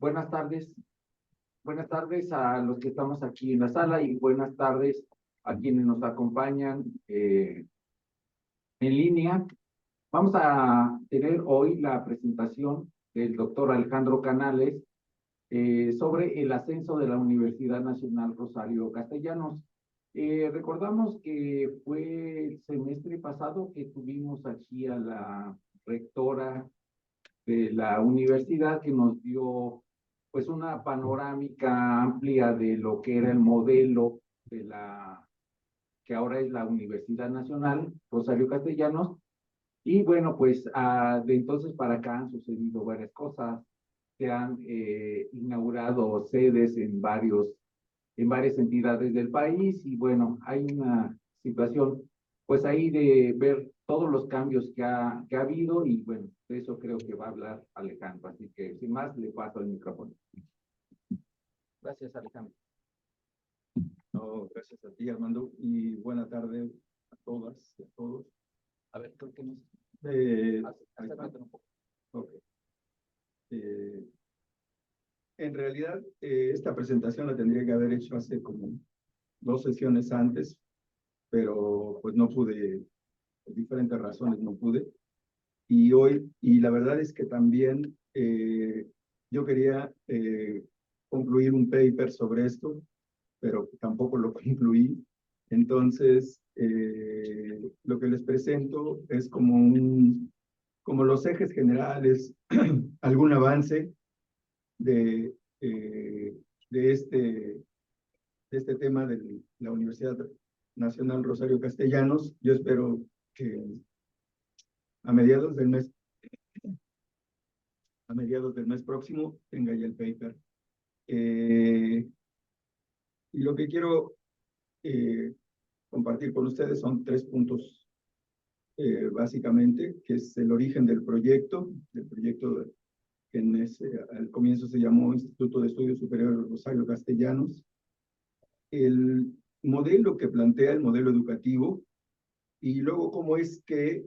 Buenas tardes. Buenas tardes a los que estamos aquí en la sala y buenas tardes a quienes nos acompañan en línea. Vamos a tener hoy la presentación del doctor Alejandro Canales sobre el ascenso de la Universidad Nacional Rosario Castellanos. Recordamos que fue el semestre pasado que tuvimos aquí a la rectora de la universidad que nos dio pues una panorámica amplia de lo que era el modelo de la que ahora es la Universidad Nacional Rosario Castellanos. Y bueno, pues de entonces para acá han sucedido varias cosas. Se han inaugurado sedes en varias entidades del país y bueno, hay una situación pues ahí de ver todos los cambios que ha habido y bueno, de eso creo que va a hablar Alejandro. Así que sin más, le paso el micrófono. Gracias, Alejandro. No, gracias a ti, Armando, y buena tarde a todas y a todos. A ver, creo que nos... Acércate un poco. Okay. En realidad, esta presentación la tendría que haber hecho hace como 2 sesiones antes, pero pues no pude, por diferentes razones no pude. Y hoy, y la verdad es que también yo quería concluir un paper sobre esto, pero tampoco lo concluí. Entonces, lo que les presento es como los ejes generales, algún avance de este tema de la Universidad Nacional Rosario Castellanos. Yo espero que a mediados del mes próximo tenga ya el paper. Y lo que quiero compartir con ustedes son 3 puntos, básicamente, que es el origen del proyecto que al comienzo se llamó Instituto de Estudios Superiores Rosario Castellanos, el modelo que plantea, el modelo educativo, y luego cómo es que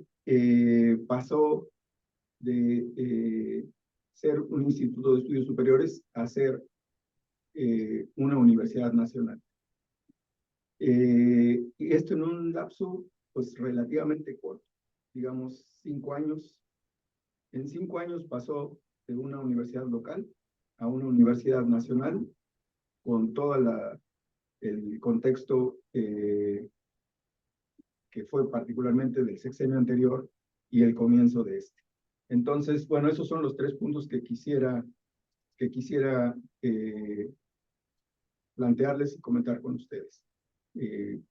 pasó de ser un instituto de estudios superiores a ser una universidad nacional. Y esto en un lapso pues relativamente corto, digamos 5 años. En 5 años pasó de una universidad local a una universidad nacional con todo el contexto que fue particularmente del sexenio anterior y el comienzo de este. Entonces, bueno, esos son los 3 puntos que quisiera plantearles y comentar con ustedes.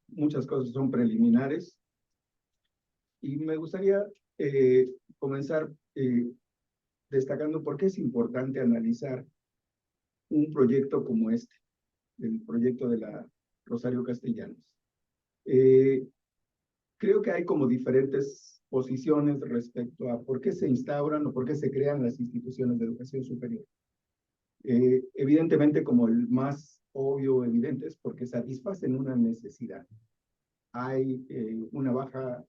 Muchas cosas son preliminares y me gustaría comenzar destacando por qué es importante analizar un proyecto como este, el proyecto de la Rosario Castellanos. Creo que hay como diferentes posiciones respecto a por qué se instauran o por qué se crean las instituciones de educación superior. Evidentemente, como el más obvio, evidente, es porque satisfacen una necesidad. Hay una baja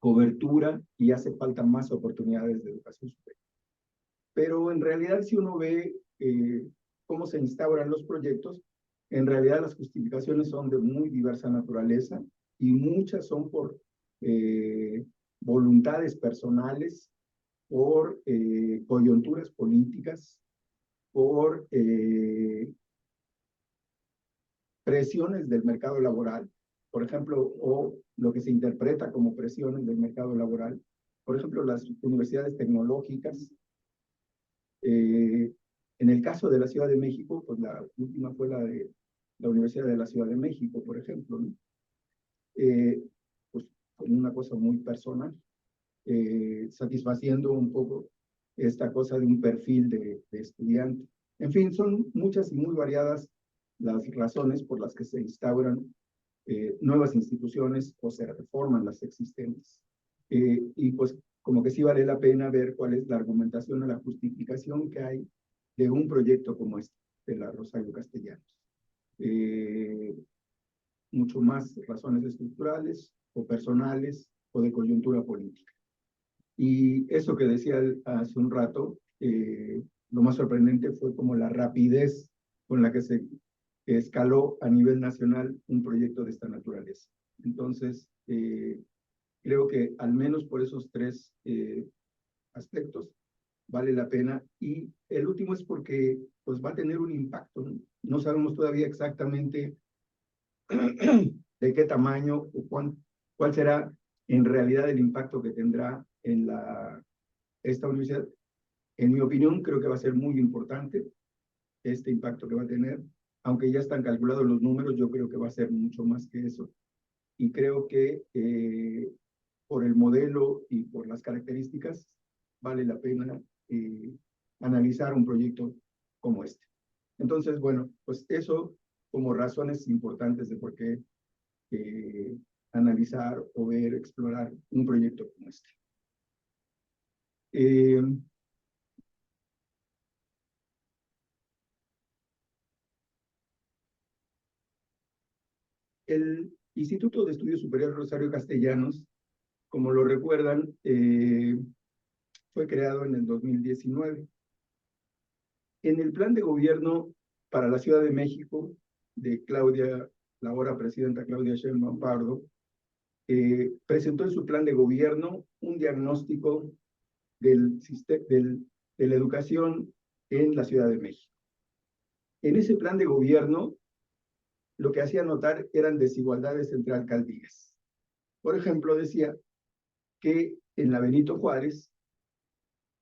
cobertura y hace falta más oportunidades de educación superior. Pero en realidad, si uno ve cómo se instauran los proyectos, en realidad las justificaciones son de muy diversa naturaleza y muchas son por voluntades personales, por coyunturas políticas, por presiones del mercado laboral, por ejemplo, o lo que se interpreta como presiones del mercado laboral. Por ejemplo, las universidades tecnológicas. En el caso de la Ciudad de México, pues la última fue la de la Universidad de la Ciudad de México, por ejemplo, ¿no? Pues con una cosa muy personal, satisfaciendo un poco esta cosa de un perfil de estudiante. En fin, son muchas y muy variadas las razones por las que se instauran nuevas instituciones o se reforman las existentes. Y pues como que sí vale la pena ver cuál es la argumentación o la justificación que hay de un proyecto como este, de la Rosario Castellanos. Mucho más razones estructurales o personales o de coyuntura política. Y eso que decía hace un rato, lo más sorprendente fue como la rapidez con la que se escaló a nivel nacional un proyecto de esta naturaleza. Entonces, creo que al menos por esos tres aspectos vale la pena. Y el último es porque pues, va a tener un impacto. No sabemos todavía exactamente de qué tamaño o cuál será en realidad el impacto que tendrá en esta universidad. En mi opinión, creo que va a ser muy importante este impacto que va a tener. Aunque ya están calculados los números, yo creo que va a ser mucho más que eso. Y creo que por el modelo y por las características, vale la pena analizar un proyecto como este. Entonces, bueno, pues eso como razones importantes de por qué analizar o ver, explorar un proyecto como este. El Instituto de Estudios Superiores Rosario Castellanos, como lo recuerdan, fue creado en el 2019. En el plan de gobierno para la Ciudad de México de Claudia, la ahora presidenta Claudia Sheinbaum Pardo, presentó en su plan de gobierno un diagnóstico de la educación en la Ciudad de México. En ese plan de gobierno, lo que hacía notar eran desigualdades entre alcaldías. Por ejemplo, decía que en la Benito Juárez,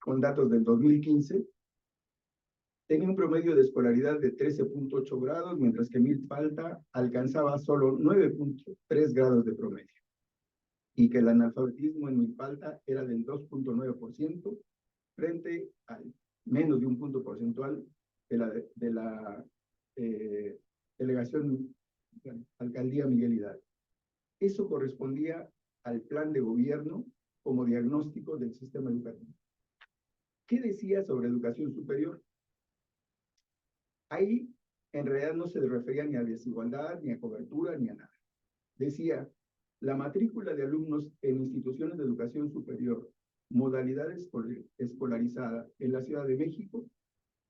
con datos del 2015, tenía un promedio de escolaridad de 13.8 grados, mientras que Milpalta alcanzaba solo 9.3 grados de promedio, y que el analfabetismo en Milpalta era del 2.9%, frente al menos de un punto porcentual de la delegación Alcaldía Miguel Hidalgo. Eso correspondía al plan de gobierno como diagnóstico del sistema educativo. ¿Qué decía sobre educación superior? Ahí en realidad no se refería ni a desigualdad, ni a cobertura, ni a nada. Decía, la matrícula de alumnos en instituciones de educación superior, modalidad escolarizada en la Ciudad de México,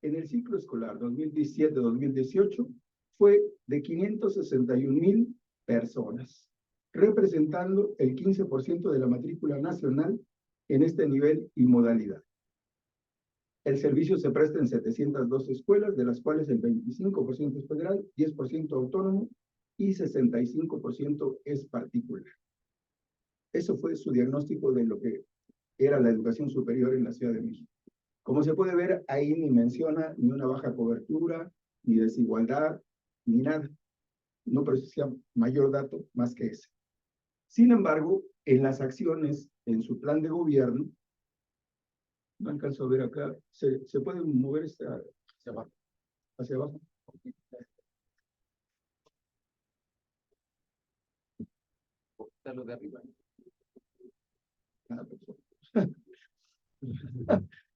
en el ciclo escolar 2017-2018 fue de 561,000 personas, representando el 15% de la matrícula nacional en este nivel y modalidad. El servicio se presta en 702 escuelas, de las cuales el 25% es federal, 10% autónomo y 65% es particular. Eso fue su diagnóstico de lo que era la educación superior en la Ciudad de México. Como se puede ver, ahí ni menciona ni una baja cobertura, ni desigualdad, ni nada. No precisaba mayor dato más que ese. Sin embargo, en las acciones, en su plan de gobierno, no alcanzo a ver acá, se puede mover hacia abajo. Hacia abajo. Lo de arriba.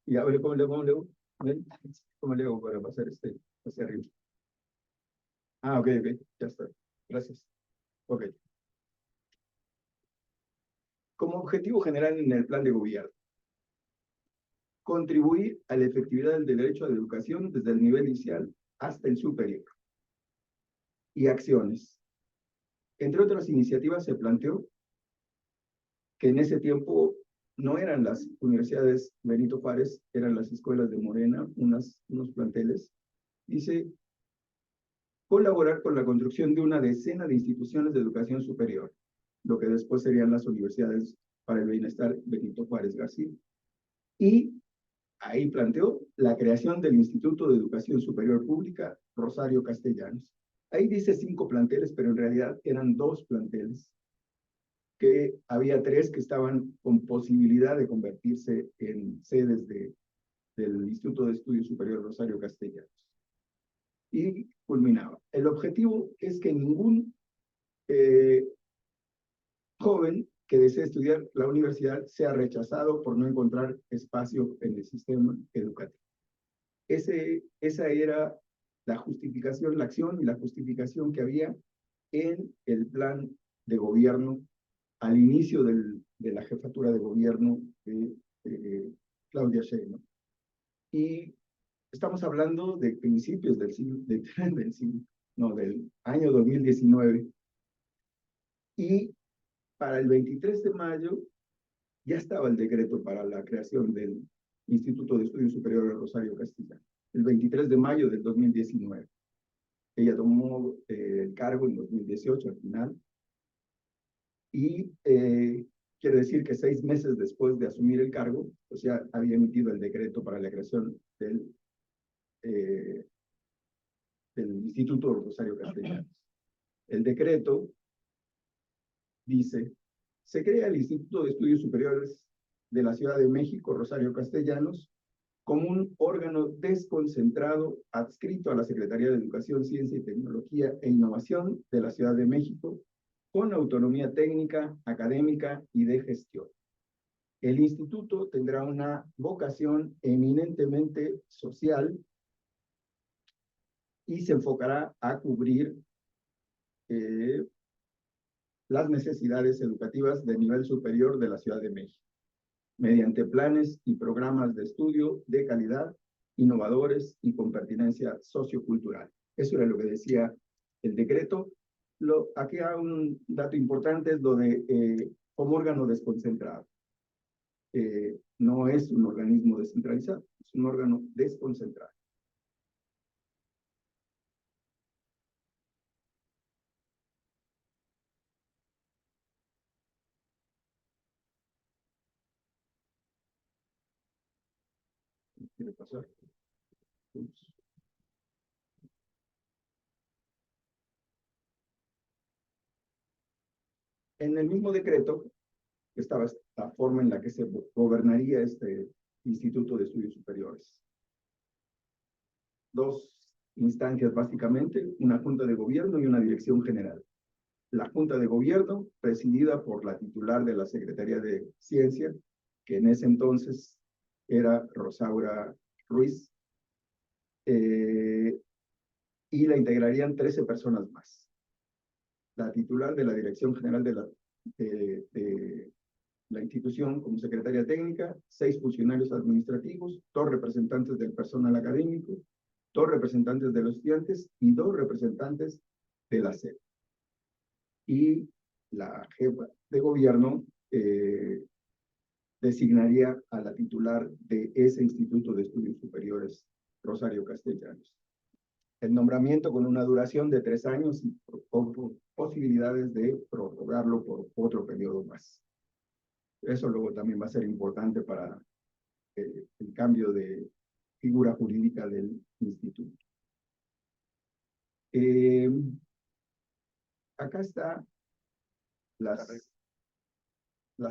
Y a ver cómo le hago para pasar hacia arriba. Ok, ya está. Gracias. Ok. Como objetivo general en el plan de gobierno, contribuir a la efectividad del derecho a la educación desde el nivel inicial hasta el superior. Y acciones. Entre otras iniciativas se planteó que en ese tiempo no eran las universidades Benito Juárez, eran las escuelas de Morena, unos planteles. Dice, colaborar con la construcción de una decena de instituciones de educación superior, lo que después serían las universidades para el bienestar Benito Juárez García. Y ahí planteó la creación del Instituto de Educación Superior Pública Rosario Castellanos. Ahí dice 5 planteles, pero en realidad eran 2 planteles, que había 3 que estaban con posibilidad de convertirse en sedes del Instituto de Estudios Superior Rosario Castellanos. Y culminaba. El objetivo es que ningún joven que desee estudiar la universidad sea rechazado por no encontrar espacio en el sistema educativo. Esa era la justificación, la acción y la justificación que había en el plan de gobierno al inicio de la jefatura de gobierno de Claudia Sheinbaum. Y estamos hablando de principios del del año 2019. Y para el 23 de mayo ya estaba el decreto para la creación del Instituto de Estudios Superiores Rosario Castellano, el 23 de mayo del 2019. Ella tomó el cargo en 2018 al final, y quiere decir que 6 meses después de asumir el cargo, pues ya había emitido el decreto para la creación del Instituto Rosario Castellanos. El decreto dice: se crea el Instituto de Estudios Superiores de la Ciudad de México, Rosario Castellanos, como un órgano desconcentrado adscrito a la Secretaría de Educación, Ciencia y Tecnología e Innovación de la Ciudad de México, con autonomía técnica, académica y de gestión. El instituto tendrá una vocación eminentemente social y se enfocará a cubrir las necesidades educativas de nivel superior de la Ciudad de México, mediante planes y programas de estudio de calidad, innovadores y con pertinencia sociocultural. Eso era lo que decía el decreto. Aquí hay un dato importante, es lo de como órgano desconcentrado. No es un organismo descentralizado, es un órgano desconcentrado. ¿Quiere pasar? En el mismo decreto estaba la forma en la que se gobernaría este Instituto de Estudios Superiores. 2 instancias básicamente, una junta de gobierno y una dirección general. La junta de gobierno, presidida por la titular de la Secretaría de Ciencia, que en ese entonces era Rosaura Ruiz, y la integrarían 13 personas más. La titular de la Dirección General de la institución como secretaria técnica, 6 funcionarios administrativos, 2 representantes del personal académico, 2 representantes de los estudiantes y 2 representantes de la SEP. Y la jefa de gobierno designaría a la titular de ese Instituto de Estudios Superiores, Rosario Castellanos. El nombramiento con una duración de 3 años y con posibilidades de prorrogarlo por otro periodo más. Eso luego también va a ser importante para el cambio de figura jurídica del instituto. Acá está las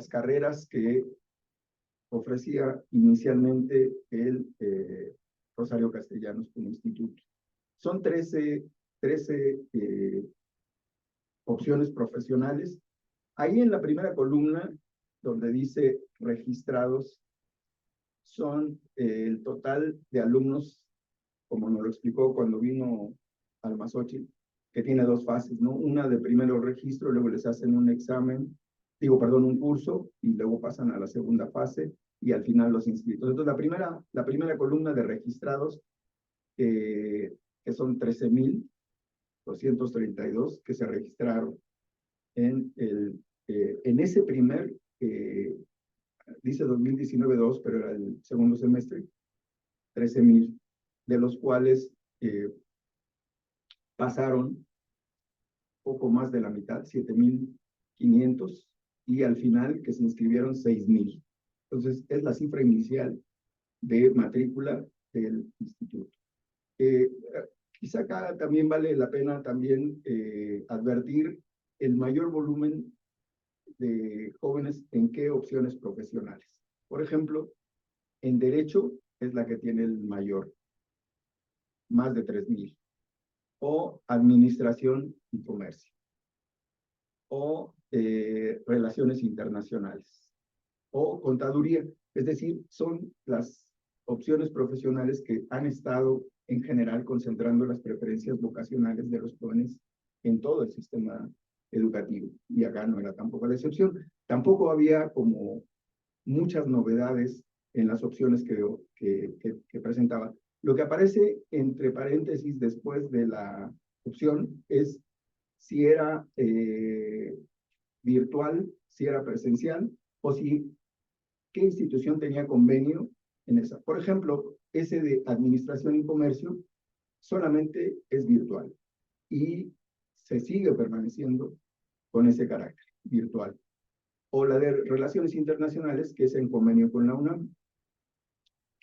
carreras que ofrecía inicialmente el Rosario Castellanos como instituto. Son 13 opciones profesionales. Ahí en la primera columna, donde dice registrados, son el total de alumnos, como nos lo explicó cuando vino Almazochi, que tiene 2 fases, ¿no? Una de primero registro, luego les hacen un examen, un curso, y luego pasan a la segunda fase, y al final los inscritos. Entonces, la primera columna de registrados, que son 13,232 que se registraron en ese primer, dice 2019-2, pero era el segundo semestre, 13,000, de los cuales pasaron poco más de la mitad, 7,500, y al final que se inscribieron 6,000. Entonces, es la cifra inicial de matrícula del instituto. Quizá acá también vale la pena también advertir el mayor volumen de jóvenes en qué opciones profesionales. Por ejemplo, en Derecho es la que tiene el mayor, más de 3,000. O Administración y Comercio. O Relaciones Internacionales. O Contaduría. Es decir, son las opciones profesionales que han estado en general concentrando las preferencias vocacionales de los jóvenes en todo el sistema educativo. Y acá no era tampoco la excepción. Tampoco había como muchas novedades en las opciones que presentaba. Lo que aparece entre paréntesis después de la opción es si era virtual, si era presencial, o si qué institución tenía convenio en esa. Por ejemplo, ese de Administración y Comercio solamente es virtual y se sigue permaneciendo con ese carácter virtual. O la de Relaciones Internacionales, que es en convenio con la UNAM.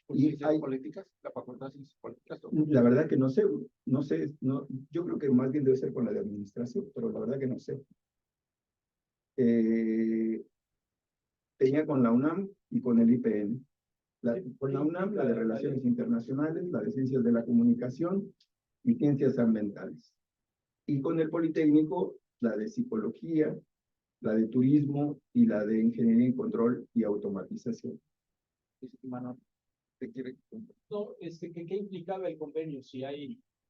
¿Y hay políticas? ¿La facultad de ciencias políticas? La verdad que no sé, yo creo que más bien debe ser con la de Administración, pero la verdad que no sé. Tenía con la UNAM y con el IPN. Con la UNAM, la de Relaciones Internacionales, la de Ciencias de la Comunicación y Ciencias Ambientales. Y con el Politécnico, la de Psicología, la de Turismo y la de Ingeniería y Control y Automatización. Manuel, ¿te quiere? No, ¿qué implicaba el convenio? Si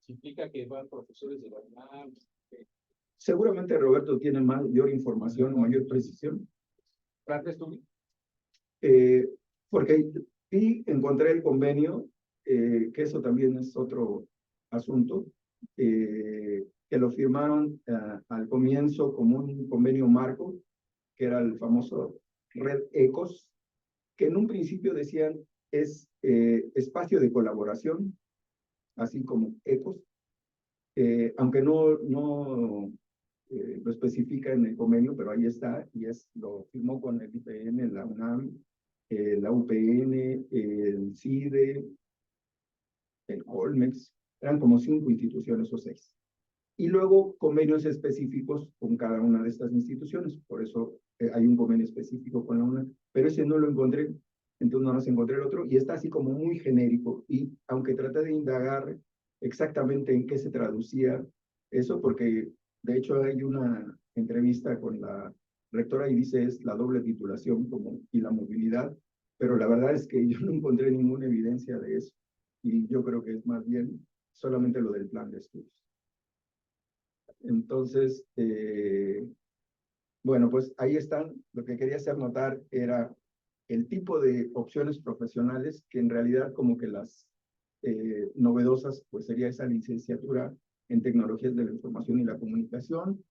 implica que van profesores de la UNAM. Seguramente Roberto tiene mayor información o mayor precisión. ¿Gracias, tú? Porque sí encontré el convenio, que eso también es otro asunto, que lo firmaron al comienzo como un convenio marco, que era el famoso Red ECOS, que en un principio decían es espacio de colaboración, así como ECOS, aunque no lo especifica en el convenio, pero ahí está, y lo firmó con el IPN, la UNAM, la UPN, el CIDE, el Colmex, eran como 5 instituciones o 6. Y luego convenios específicos con cada una de estas instituciones, por eso hay un convenio específico con la UNAM, pero ese no lo encontré, entonces no nos encontré el otro, y está así como muy genérico, y aunque traté de indagar exactamente en qué se traducía eso, porque de hecho hay una entrevista con la rectora y dice es la doble titulación como, y la movilidad, pero la verdad es que yo no encontré ninguna evidencia de eso, y yo creo que es más bien solamente lo del plan de estudios. Entonces, bueno, pues ahí están. Lo que quería hacer notar era el tipo de opciones profesionales que en realidad como que las novedosas, pues sería esa licenciatura en tecnologías de la información y la comunicación,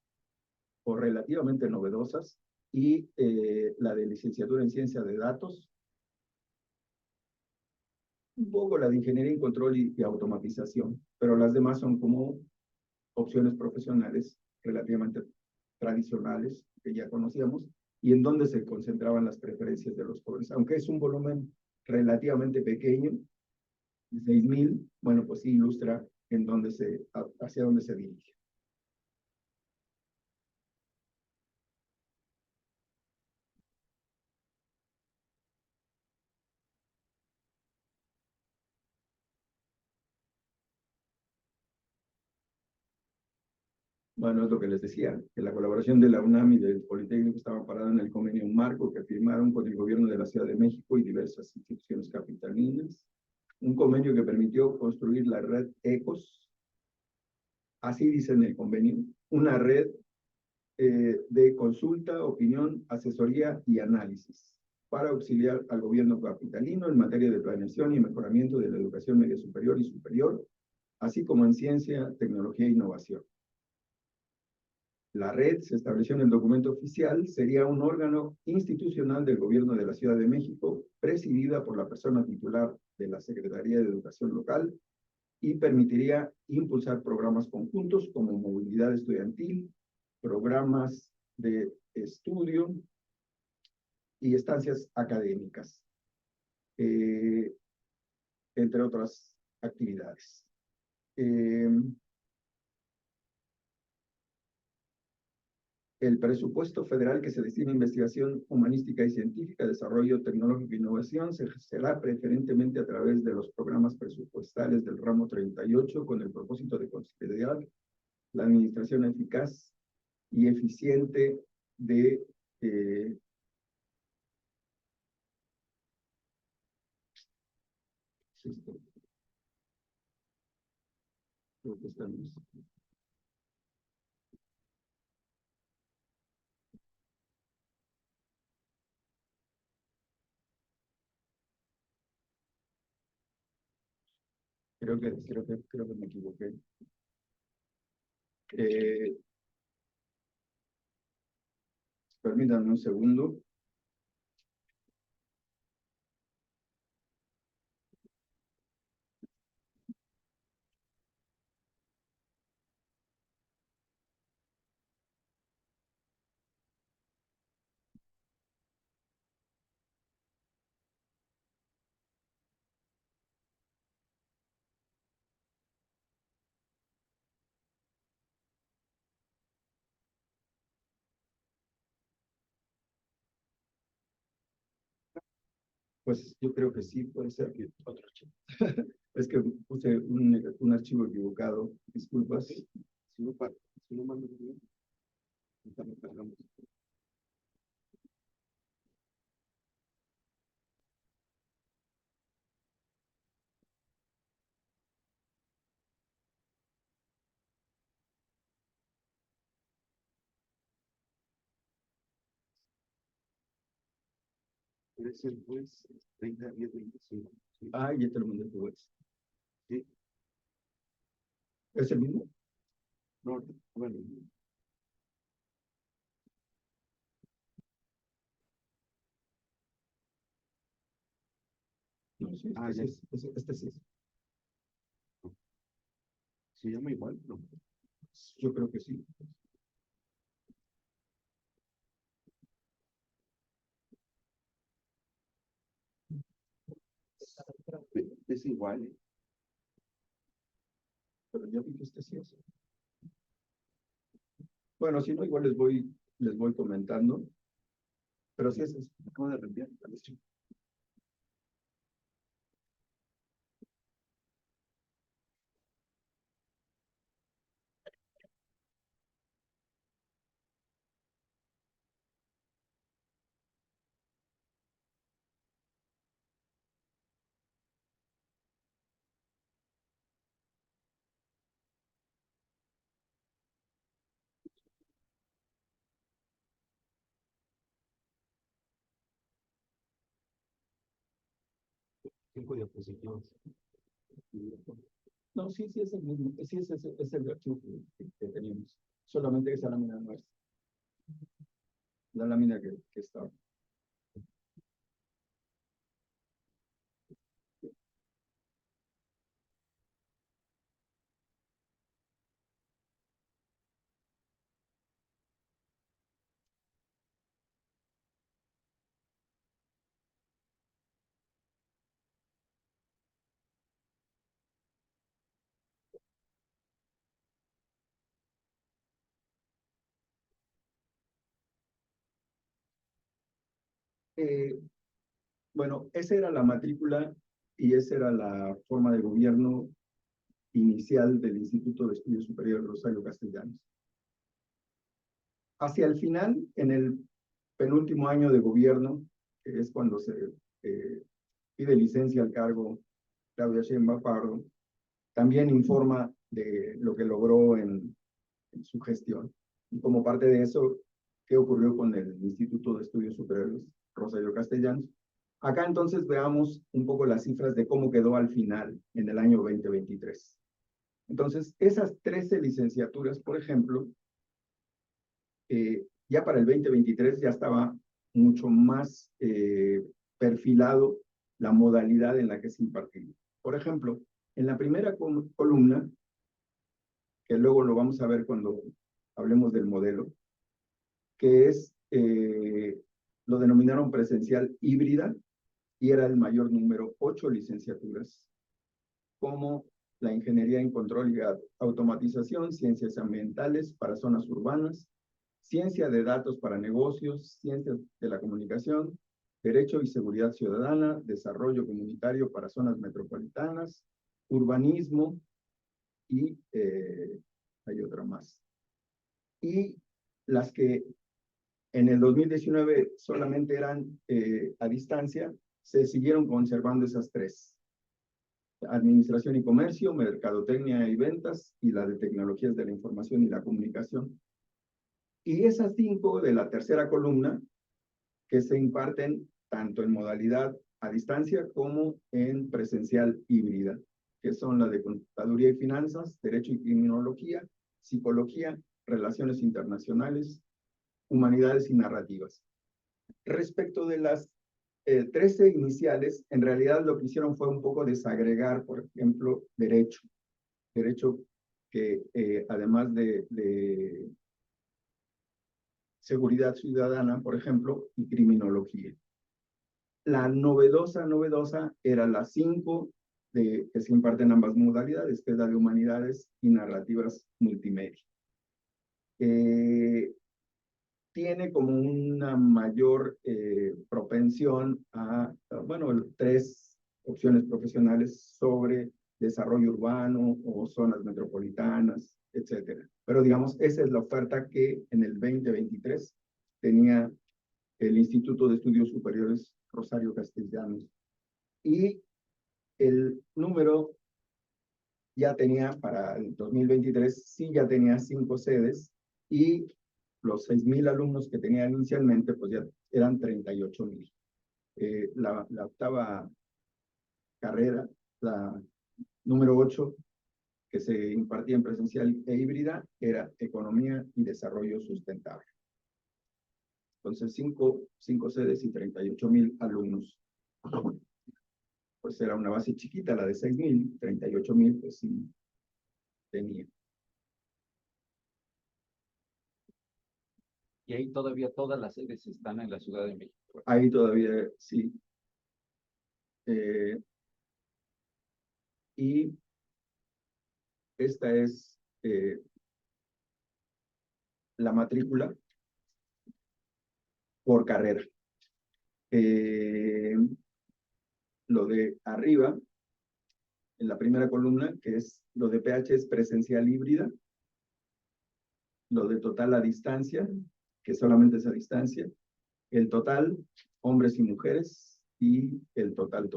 o relativamente novedosas, y la de licenciatura en ciencia de datos, un poco la de ingeniería en control y automatización, pero las demás son como opciones profesionales relativamente tradicionales que ya conocíamos y en donde se concentraban las preferencias de los jóvenes. Aunque es un volumen relativamente pequeño, de 6,000, bueno, pues sí ilustra en dónde hacia dónde se dirige. Bueno, es lo que les decía, que la colaboración de la UNAM y del Politécnico estaba parada en el convenio marco que firmaron con el gobierno de la Ciudad de México y diversas instituciones capitalinas. Un convenio que permitió construir la red ECOS, así dice en el convenio, una red de consulta, opinión, asesoría y análisis para auxiliar al gobierno capitalino en materia de planeación y mejoramiento de la educación media superior y superior, así como en ciencia, tecnología e innovación. La red, se estableció en el documento oficial, sería un órgano institucional del gobierno de la Ciudad de México, presidida por la persona titular de la Secretaría de Educación Local, y permitiría impulsar programas conjuntos como movilidad estudiantil, programas de estudio y estancias académicas, entre otras actividades. El presupuesto federal que se destina a investigación humanística y científica, desarrollo tecnológico e innovación será preferentemente a través de los programas presupuestales del ramo 38 con el propósito de considerar la administración eficaz y eficiente de creo que me equivoqué. Permítanme un segundo. Pues yo creo que sí, puede ser que otro archivo. Es que puse un archivo equivocado. Disculpas. Si no mando bien, ahorita cargamos. Puede ser pues 30, 10, 25. Sí. Ah, ya te lo mandé tu web. Sí. ¿Es el mismo? No, bueno. No, sí, Ah, ya. este sí es. Se llama igual, ¿no? Yo creo que sí. Es igual. Pero yo vi que este sí es. Bueno, si no, igual les voy comentando. Pero sí es. Acabo de reenviar. A ver si- Cinco diapositivas. No, sí es el mismo. Sí es el archivo que teníamos. Solamente esa lámina no es. La lámina que está. Bueno, esa era la matrícula y esa era la forma de gobierno inicial del Instituto de Estudios Superiores Rosario Castellanos. Hacia el final, en el penúltimo año de gobierno, que es cuando se pide licencia al cargo Claudia Sheinbaum Pardo, también informa de lo que logró en su gestión. Y como parte de eso, ¿qué ocurrió con el Instituto de Estudios Superiores Rosario Castellanos? Acá entonces veamos un poco las cifras de cómo quedó al final en el año 2023. Entonces, esas 13 licenciaturas, por ejemplo, ya para el 2023 ya estaba mucho más perfilado la modalidad en la que se impartía. Por ejemplo, en la primera columna, que luego lo vamos a ver cuando hablemos del modelo, que es, lo denominaron presencial híbrida, y era el mayor número, 8 licenciaturas, como la ingeniería en control y automatización, ciencias ambientales para zonas urbanas, ciencia de datos para negocios, ciencias de la comunicación, derecho y seguridad ciudadana, desarrollo comunitario para zonas metropolitanas, urbanismo y hay otra más. Y las que en el 2019 solamente eran a distancia, se siguieron conservando esas 3. Administración y comercio, mercadotecnia y ventas, y la de tecnologías de la información y la comunicación. Y esas 5 de la tercera columna, que se imparten tanto en modalidad a distancia como en presencial híbrida, que son la de Contaduría y Finanzas, Derecho y Criminología, Psicología, Relaciones Internacionales, Humanidades y Narrativas. Respecto de las 13 iniciales, en realidad lo que hicieron fue un poco desagregar, por ejemplo, Derecho. Derecho que además de Seguridad Ciudadana, por ejemplo, y Criminología. La novedosa era la 5, que se imparten ambas modalidades, que es la de Humanidades y Narrativas Multimedia. Tiene como una mayor propensión a, bueno, 3 opciones profesionales sobre desarrollo urbano o zonas metropolitanas, etcétera. Pero digamos, esa es la oferta que en el 2023 tenía el Instituto de Estudios Superiores Rosario Castellanos. Y el número ya tenía para el 2023, sí ya tenía 5 sedes y los 6,000 alumnos que tenían inicialmente, pues ya eran 38,000. La octava carrera, la número 8, que se impartía en presencial e híbrida, era Economía y Desarrollo Sustentable. Entonces, 5 sedes y 38,000 alumnos. Pues era una base chiquita, la de 6,000, 38,000, pues sí tenía. Y ahí todavía todas las sedes están en la Ciudad de México. Ahí todavía sí. Y esta es la matrícula por carrera. Lo de arriba, en la primera columna, que es lo de PH, es presencial híbrida. Lo de total a distancia, que solamente es a distancia. El total, hombres y mujeres, y el total.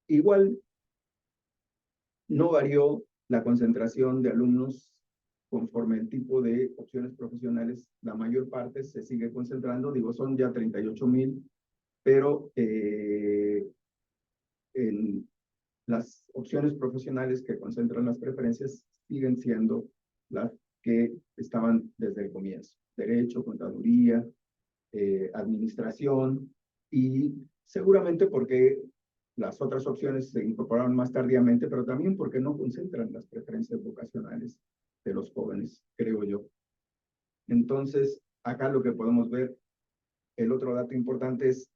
Igual, no varió la concentración de alumnos conforme el tipo de opciones profesionales. La mayor parte se sigue concentrando, digo, son ya 38,000, pero en las opciones profesionales que concentran las preferencias siguen siendo las que estaban desde el comienzo. Derecho, contaduría, administración, y seguramente porque las otras opciones se incorporaron más tardíamente, pero también porque no concentran las preferencias vocacionales de los jóvenes, creo yo. Entonces, acá lo que podemos ver, el otro dato importante es,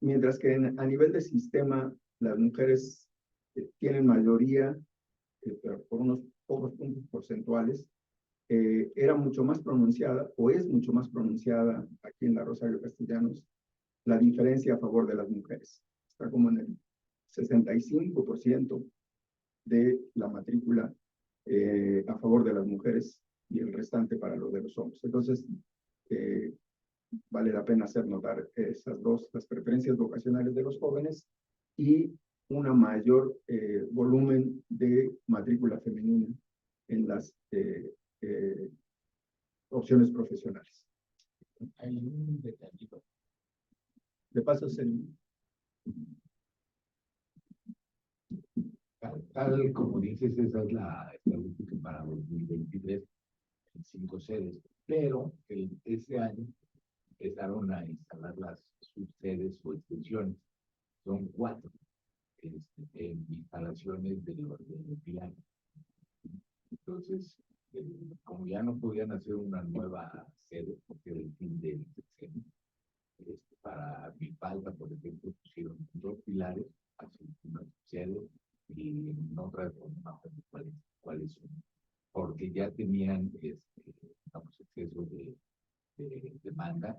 mientras que a nivel de sistema, las mujeres tienen mayoría, pero por unos pocos puntos porcentuales, era mucho más pronunciada, o es mucho más pronunciada aquí en la Rosario Castellanos, la diferencia a favor de las mujeres. Está como en el 65% de la matrícula a favor de las mujeres y el restante para lo de los hombres. Entonces, vale la pena hacer notar esas dos, las preferencias vocacionales de los jóvenes y una mayor volumen de matrícula femenina en las opciones profesionales. Hay un detallito. De paso, Tal como dices, esa es la estadística para 2023, en 5 sedes, pero este año empezaron a instalar las subsedes o extensiones. Son 4 en instalaciones de los pilares. Entonces, como ya no podían hacer una nueva sede, porque era el fin del sexenio, para Mipalda, por ejemplo, pusieron 2 pilares, así una sede, y en otra cuáles son, porque ya tenían exceso de demanda,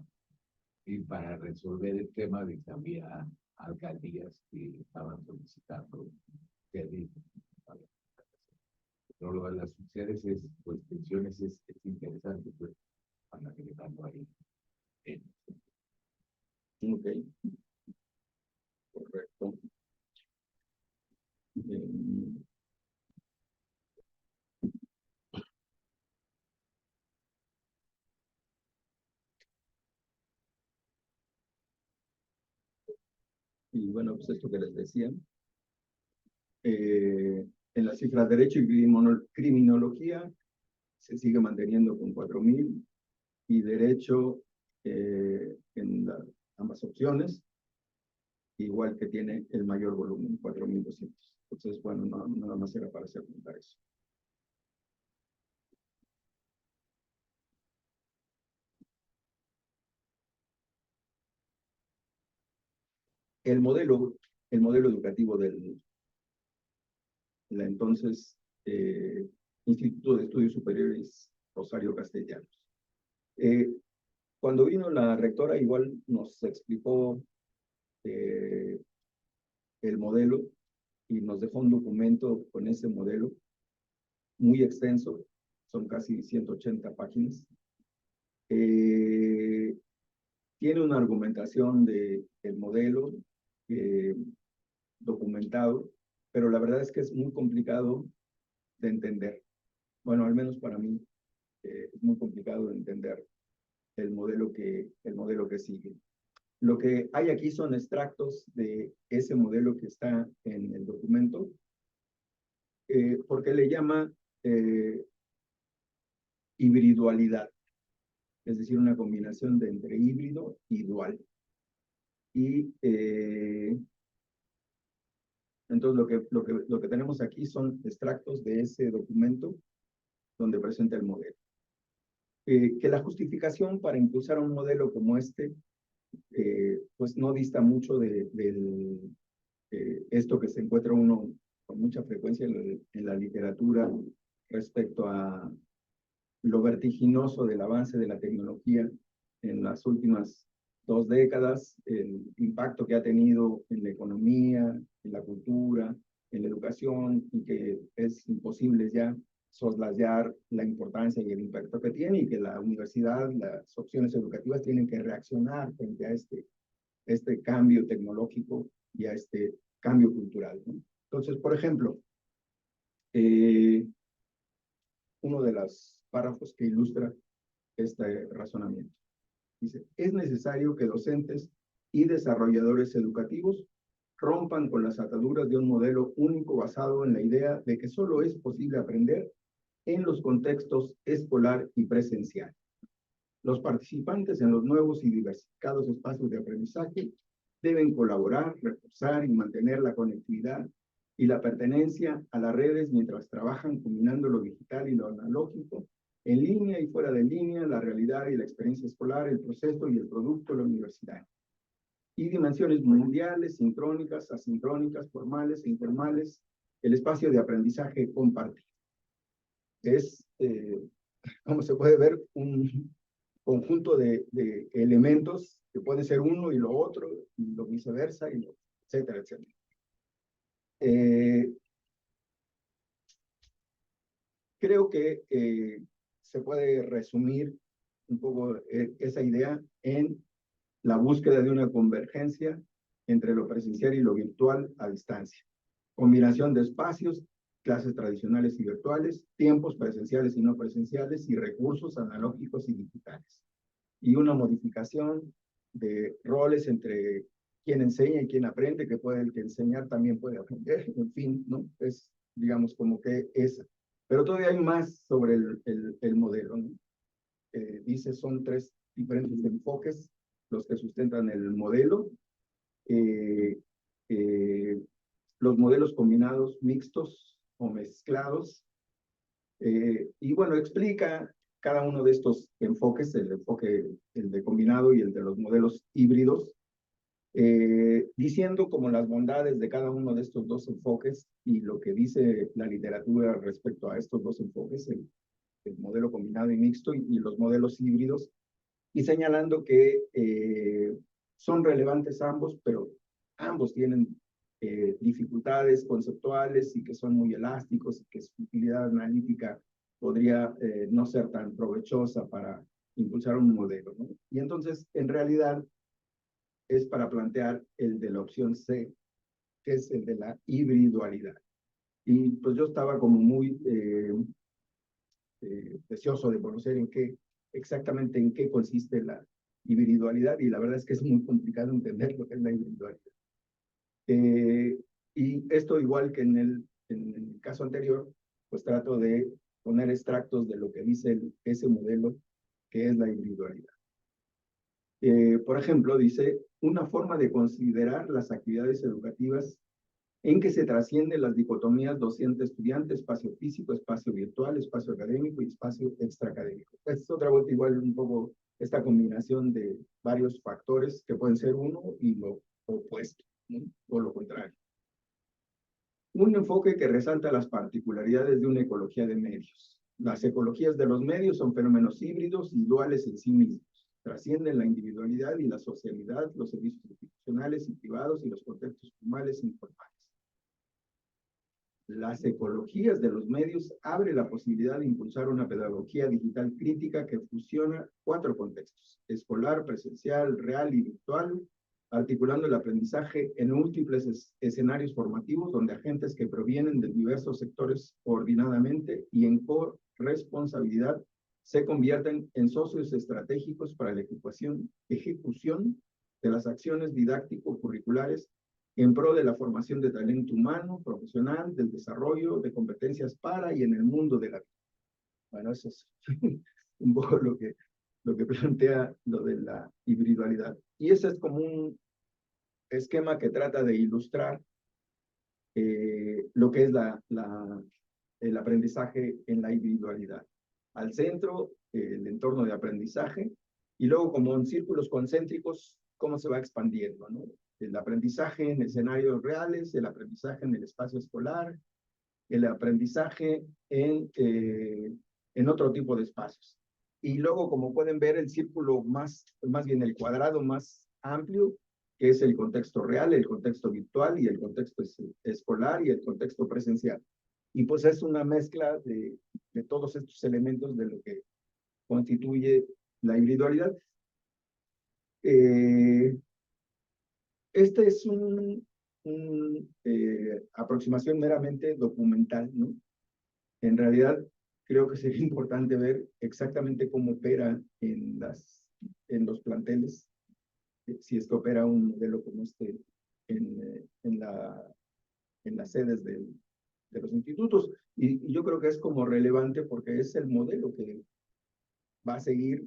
y para resolver el tema de que había alcaldías que estaban solicitando sedes. Pero lo de las subsedes es, pues, pensiones es interesante, pues, para agregarlo ahí. ok. Correcto. Y bueno, pues esto que les decía. En las cifras Derecho y Criminología se sigue manteniendo con 4,000 y Derecho en ambas opciones, igual que tiene el mayor volumen, 4,200. Entonces, bueno, nada más era para hacer notar eso. El modelo educativo del entonces Instituto de Estudios Superiores Rosario Castellanos. Cuando vino la rectora, igual nos explicó el modelo y nos dejó un documento con ese modelo muy extenso, son casi 180 páginas. Tiene una argumentación del modelo documentado, pero la verdad es que es muy complicado de entender. Bueno, al menos para mí es muy complicado de entender el modelo que sigue. Lo que hay aquí son extractos de ese modelo que está en el documento, porque le llama hibridualidad, es decir, una combinación de entre híbrido y dual. Y entonces lo que tenemos aquí son extractos de ese documento donde presenta el modelo. Que la justificación para impulsar un modelo como este, pues no dista mucho de esto que se encuentra uno con mucha frecuencia en la literatura respecto a lo vertiginoso del avance de la tecnología en las últimas 2 décadas, el impacto que ha tenido en la economía, en la cultura, en la educación, y que es imposible ya soslayar la importancia y el impacto que tiene, y que la universidad, las opciones educativas tienen que reaccionar frente a este cambio tecnológico y a este cambio cultural, ¿no? Entonces, por ejemplo, uno de los párrafos que ilustra este razonamiento. Dice, es necesario que docentes y desarrolladores educativos rompan con las ataduras de un modelo único basado en la idea de que solo es posible aprender en los contextos escolar y presencial. Los participantes en los nuevos y diversificados espacios de aprendizaje deben colaborar, reforzar y mantener la conectividad y la pertenencia a las redes mientras trabajan combinando lo digital y lo analógico, en línea y fuera de línea, la realidad y la experiencia escolar, el proceso y el producto de la universidad. Y dimensiones mundiales, sincrónicas, asincrónicas, formales e informales, el espacio de aprendizaje compartido. Es, como se puede ver, un conjunto de elementos que puede ser uno y lo otro, y lo viceversa, y lo, etcétera, etcétera. Creo que se puede resumir un poco esa idea en la búsqueda de una convergencia entre lo presencial y lo virtual a distancia. Combinación de espacios, clases tradicionales y virtuales, tiempos presenciales y no presenciales, y recursos analógicos y digitales. Y una modificación de roles entre quien enseña y quien aprende, que puede el que enseñar también puede aprender, en fin, ¿no? Es, digamos, como que esa. Pero todavía hay más sobre el modelo, ¿no? Dice, son 3 diferentes enfoques los que sustentan el modelo. Los modelos combinados mixtos o mezclados. Y bueno, explica cada uno de estos enfoques, el de combinado y el de los modelos híbridos, diciendo como las bondades de cada uno de estos 2 enfoques y lo que dice la literatura respecto a estos 2 enfoques, el modelo combinado y mixto y los modelos híbridos, y señalando que son relevantes ambos, pero ambos tienen dificultades conceptuales y que son muy elásticos y que su utilidad analítica podría no ser tan provechosa para impulsar un modelo, ¿no? Y entonces, en realidad, es para plantear el de la opción C, que es el de la hibridualidad. Y pues yo estaba como muy deseoso de conocer exactamente en qué consiste la hibridualidad, y la verdad es que es muy complicado entender lo que es la hibridualidad. Y esto, igual que en el caso anterior, pues trato de poner extractos de lo que dice ese modelo, que es la individualidad. Por ejemplo, dice, una forma de considerar las actividades educativas en que se trascienden las dicotomías docente-estudiante, espacio físico, espacio virtual, espacio académico y espacio extraacadémico. Esta es otra vuelta igual un poco esta combinación de varios factores que pueden ser uno y lo opuesto, ¿no? O lo contrario. Un enfoque que resalta las particularidades de una ecología de medios. Las ecologías de los medios son fenómenos híbridos y duales en sí mismos. Trascienden la individualidad y la socialidad, los servicios institucionales y privados y los contextos formales e informales. Las ecologías de los medios abren la posibilidad de impulsar una pedagogía digital crítica que fusiona 4 contextos: escolar, presencial, real y virtual, articulando el aprendizaje en múltiples escenarios formativos donde agentes que provienen de diversos sectores coordinadamente y en corresponsabilidad se convierten en socios estratégicos para la ejecución de las acciones didáctico-curriculares en pro de la formación de talento humano, profesional, del desarrollo de competencias para y en el mundo de la vida. Bueno, eso es un poco lo que plantea lo de la individualidad. Y ese es como un esquema que trata de ilustrar lo que es el aprendizaje en la individualidad. Al centro, el entorno de aprendizaje, y luego como en círculos concéntricos, cómo se va expandiendo, ¿no? El aprendizaje en escenarios reales, el aprendizaje en el espacio escolar, el aprendizaje en otro tipo de espacios. Y luego, como pueden ver, el círculo más bien el cuadrado más amplio, que es el contexto real, el contexto virtual y el contexto escolar y el contexto presencial. Y pues es una mezcla de todos estos elementos de lo que constituye la individualidad. Este es una aproximación meramente documental, ¿no? En realidad, creo que sería importante ver exactamente cómo opera en los planteles, si es que opera un modelo como este en las sedes de los institutos. Y yo creo que es como relevante porque es el modelo que va a seguir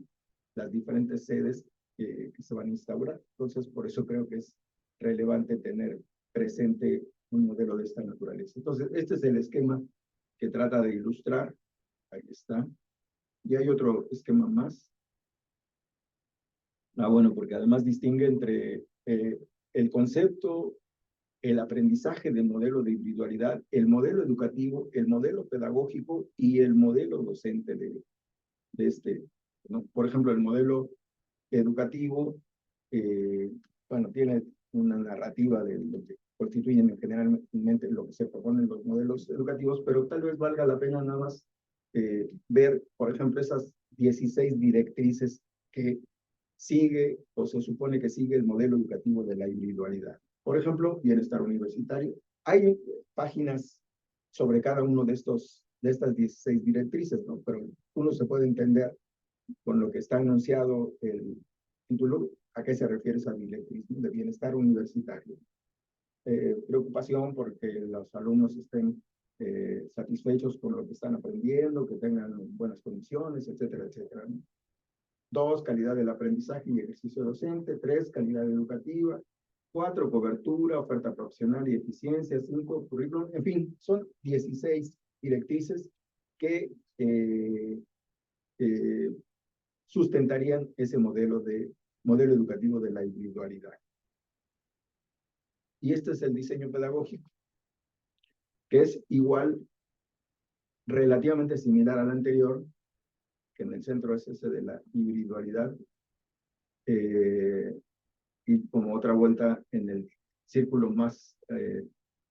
las diferentes sedes que se van a instaurar. Entonces, por eso creo que es relevante tener presente un modelo de esta naturaleza. Entonces, este es el esquema que trata de ilustrar. Ahí está. Y hay otro esquema más. Bueno, porque además distingue entre el concepto, el aprendizaje del modelo de individualidad, el modelo educativo, el modelo pedagógico y el modelo docente de este, ¿no? Por ejemplo, el modelo educativo, bueno, tiene una narrativa de lo que constituyen generalmente lo que se proponen los modelos educativos, pero tal vez valga la pena nada más ver, por ejemplo, esas 16 directrices que sigue o se supone que sigue el modelo educativo de la individualidad. Por ejemplo, bienestar universitario. Hay páginas sobre cada uno de estas 16 directrices, ¿no? Pero uno se puede entender con lo que está anunciado el título, a qué se refiere esa directriz, ¿no? De bienestar universitario. Preocupación porque los alumnos estén satisfechos con lo que están aprendiendo, que tengan buenas condiciones, etcétera, etcétera, ¿no? 2, calidad del aprendizaje y ejercicio docente. 3, calidad educativa. 4, cobertura, oferta profesional y eficiencia. 5, currículum. En fin, son 16 directrices que sustentarían ese modelo educativo de la individualidad. Y este es el diseño pedagógico, que es igual, relativamente similar al anterior, que en el centro es ese de la individualidad, y como otra vuelta en el círculo más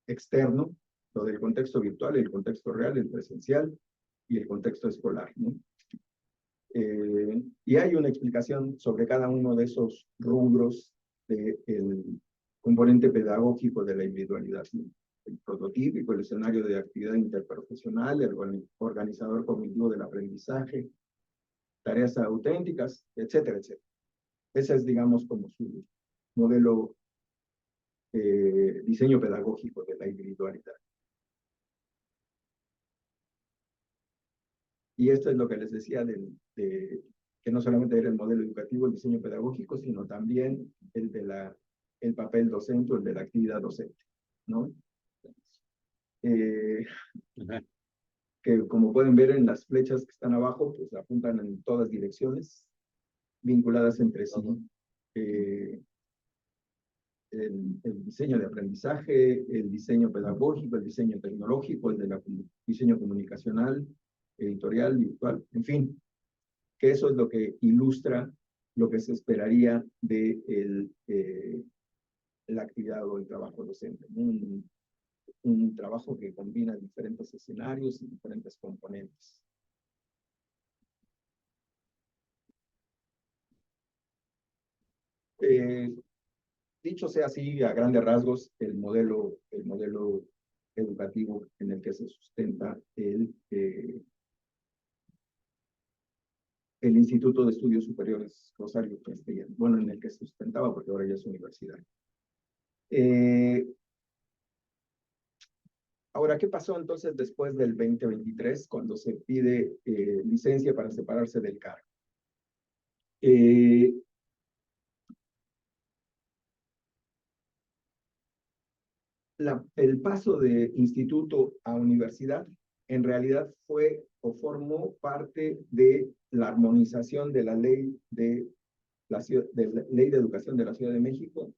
externo, lo del contexto virtual, el contexto real, el presencial y el contexto escolar, ¿no? Y hay una explicación sobre cada uno de esos rubros del componente pedagógico de la individualidad, ¿no? El prototípico, el escenario de actividad interprofesional, el organizador cognitivo del aprendizaje, tareas auténticas, etcétera, etcétera. Ese es, digamos, como su modelo diseño pedagógico de la individualidad. Y esto es lo que les decía que no solamente era el modelo educativo, el diseño pedagógico, sino también el papel docente o el de la actividad docente, ¿no? Que como pueden ver en las flechas que están abajo, pues apuntan en todas direcciones, vinculadas entre sí. El diseño de aprendizaje, el diseño pedagógico, el diseño tecnológico, diseño comunicacional, editorial, virtual, en fin, que eso es lo que ilustra lo que se esperaría de la actividad o el trabajo docente. Un trabajo que combina diferentes escenarios y diferentes componentes. Dicho sea así, a grandes rasgos, el modelo educativo en el que se sustenta el Instituto de Estudios Superiores Rosario Castellano, bueno, en el que se sustentaba porque ahora ya es universidad. Ahora, ¿qué pasó entonces después del 2023 cuando se pide licencia para separarse del cargo? El paso de instituto a universidad en realidad fue o formó parte de la armonización de la ley de educación de la Ciudad de México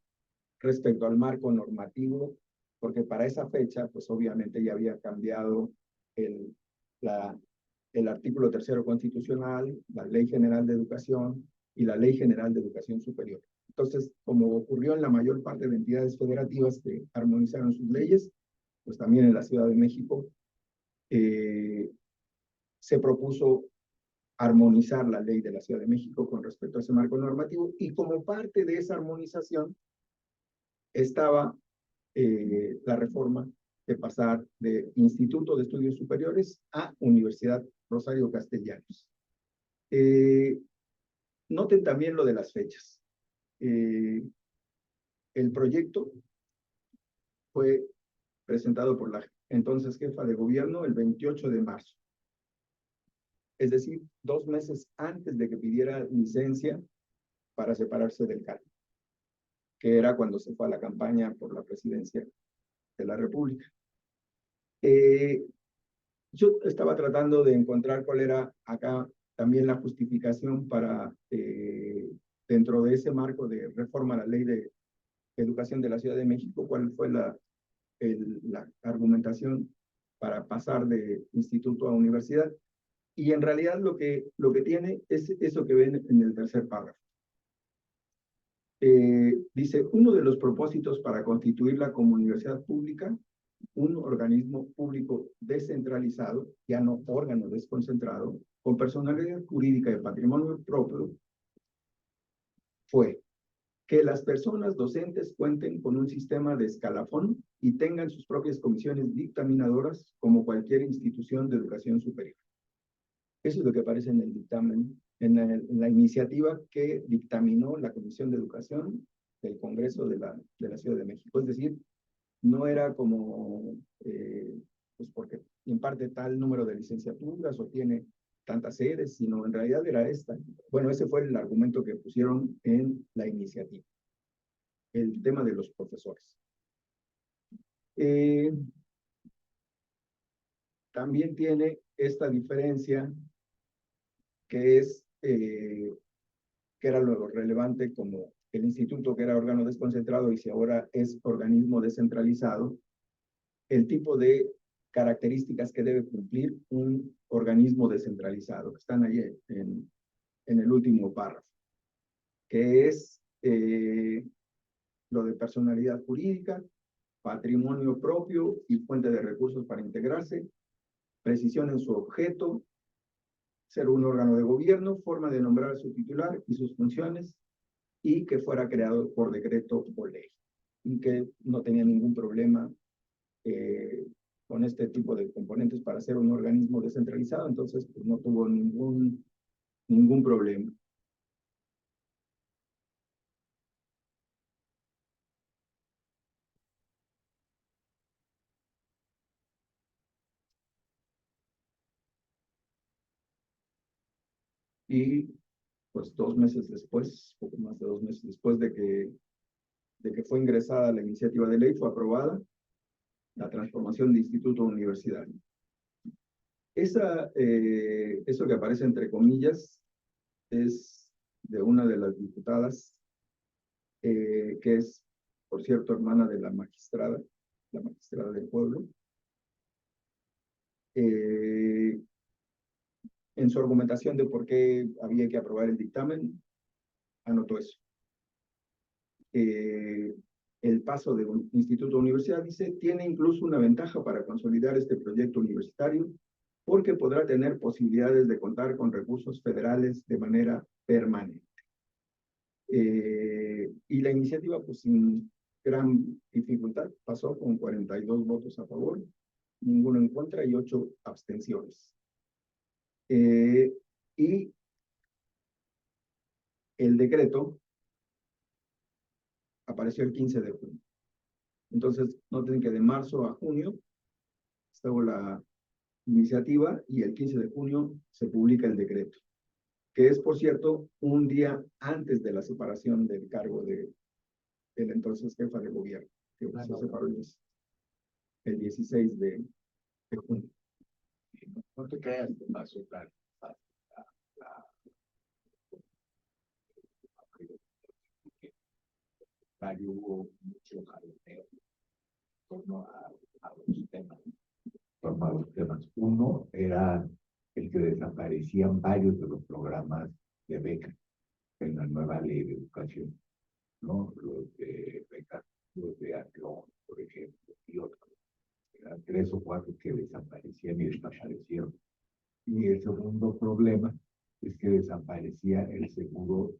respecto al marco normativo, porque para esa fecha, pues obviamente ya había cambiado el artículo 3º constitucional, la Ley General de Educación y la Ley General de Educación Superior. Entonces, como ocurrió en la mayor parte de entidades federativas que armonizaron sus leyes, pues también en la Ciudad de México se propuso armonizar la ley de la Ciudad de México con respecto a ese marco normativo, y como parte de esa armonización estaba la reforma de pasar de Instituto de Estudios Superiores a Universidad Rosario Castellanos. Noten también lo de las fechas. El proyecto fue presentado por la entonces jefa de gobierno el 28 de marzo. Es decir, 2 meses antes de que pidiera licencia para separarse del cargo, que era cuando se fue a la campaña por la presidencia de la República. Yo estaba tratando de encontrar cuál era acá también la justificación para, dentro de ese marco de reforma a la ley de educación de la Ciudad de México, cuál fue la argumentación para pasar de instituto a universidad. Y en realidad lo que tiene es eso que ven en el tercer párrafo. Dice, uno de los propósitos para constituirla como universidad pública, un organismo público descentralizado, ya no órgano desconcentrado, con personalidad jurídica y patrimonio propio, fue que las personas docentes cuenten con un sistema de escalafón y tengan sus propias comisiones dictaminadoras como cualquier institución de educación superior. Eso es lo que aparece en el dictamen, en la iniciativa que dictaminó la Comisión de Educación del Congreso de la Ciudad de México. Es decir, no era como, pues porque imparte tal número de licenciaturas o tiene tantas sedes, sino en realidad era esta. Bueno, ese fue el argumento que pusieron en la iniciativa. El tema de los profesores. También tiene esta diferencia que es, que era lo relevante como el instituto que era órgano desconcentrado y si ahora es organismo descentralizado, el tipo de características que debe cumplir un organismo descentralizado, que están ahí en el último párrafo, que es lo de personalidad jurídica, patrimonio propio y fuente de recursos para integrarse, precisión en su objeto, ser un órgano de gobierno, forma de nombrar a su titular y sus funciones, y que fuera creado por decreto o ley, y que no tenía ningún problema con este tipo de componentes para ser un organismo descentralizado, entonces pues, no tuvo ningún problema. Y pues 2 meses después, poco más de 2 meses después de que fue ingresada la iniciativa de ley, fue aprobada la transformación de instituto a universidad. Eso que aparece entre comillas es de una de las diputadas, que es, por cierto, hermana de la magistrada del pueblo. En su argumentación de por qué había que aprobar el dictamen, anotó eso. El paso de un instituto a universidad, dice, tiene incluso una ventaja para consolidar este proyecto universitario, porque podrá tener posibilidades de contar con recursos federales de manera permanente. Y la iniciativa, pues sin gran dificultad, pasó con 42 votos a favor, ninguno en contra y 8 abstenciones. Y el decreto apareció el 15 de junio. Entonces, noten que de marzo a junio estuvo la iniciativa y el 15 de junio se publica el decreto, que es, por cierto, un día antes de la separación del cargo de la entonces jefa de gobierno, que se separó el 16 de junio. No te creas que pasó tan fácil. Hubo mucho jaloneo en torno a los temas. Uno era el que desaparecían varios de los programas de beca en la nueva ley de educación, ¿no? Los de becas, los de ACLO, por ejemplo, y otros. Eran 3 o 4 que desaparecían y desaparecieron. Y el segundo problema es que desaparecía el seguro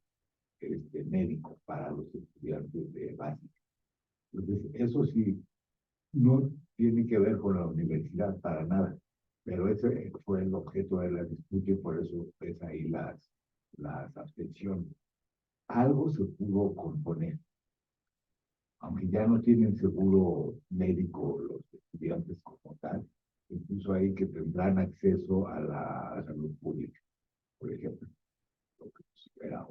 médico para los estudiantes de básica. Entonces, eso sí, no tiene que ver con la universidad para nada, pero ese fue el objeto de la disputa y por eso ves ahí las abstenciones. Algo se pudo componer, aunque ya no tienen seguro médico los estudiantes como tal, incluso ahí que tendrán acceso a la salud pública, por ejemplo, lo que era.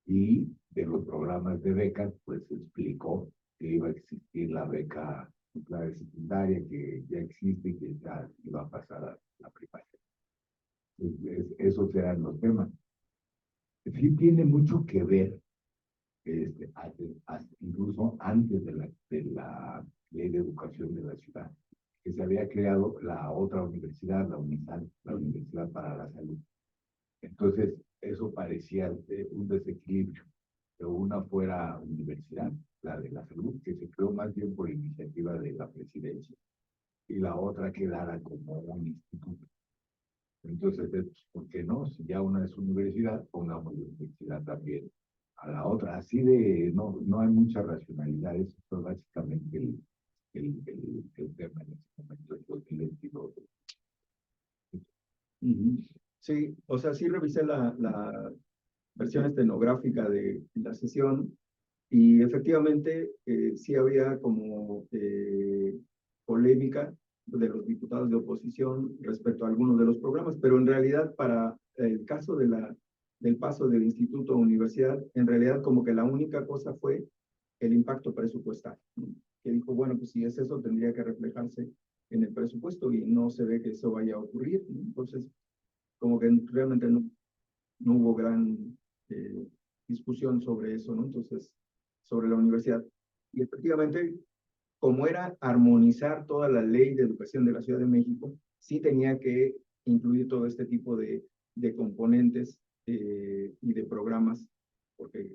Y de los programas de becas, pues se explicó que iba a existir la beca de secundaria, que ya existe y que ya iba a pasar a la primaria. Entonces, esos eran los temas. Sí tiene mucho que ver, incluso antes de la ley de educación de la ciudad, que se había creado la otra universidad, la UNISAL, la Universidad para la Salud. Entonces, eso parecía un desequilibrio, que una fuera universidad, la de la salud, que se creó más bien por iniciativa de la presidencia, y la otra quedara como un instituto. Entonces, ¿por qué no? Si ya una es universidad, pongamos la universidad también a la otra. Así de, no hay mucha racionalidad, eso fue básicamente el tema en ese momento, el 2022. Sí, o sea, sí revisé la versión estenográfica de la sesión y efectivamente sí había como polémica de los diputados de oposición respecto a algunos de los programas, pero en realidad para el caso del paso del instituto a universidad, en realidad como que la única cosa fue el impacto presupuestal, ¿no? Que dijo, bueno, pues si es eso, tendría que reflejarse en el presupuesto y no se ve que eso vaya a ocurrir, ¿no? Entonces, como que realmente no hubo gran discusión sobre eso, ¿no? Entonces, sobre la universidad. Y efectivamente, como era armonizar toda la ley de educación de la Ciudad de México, sí tenía que incluir todo este tipo de componentes y de programas, porque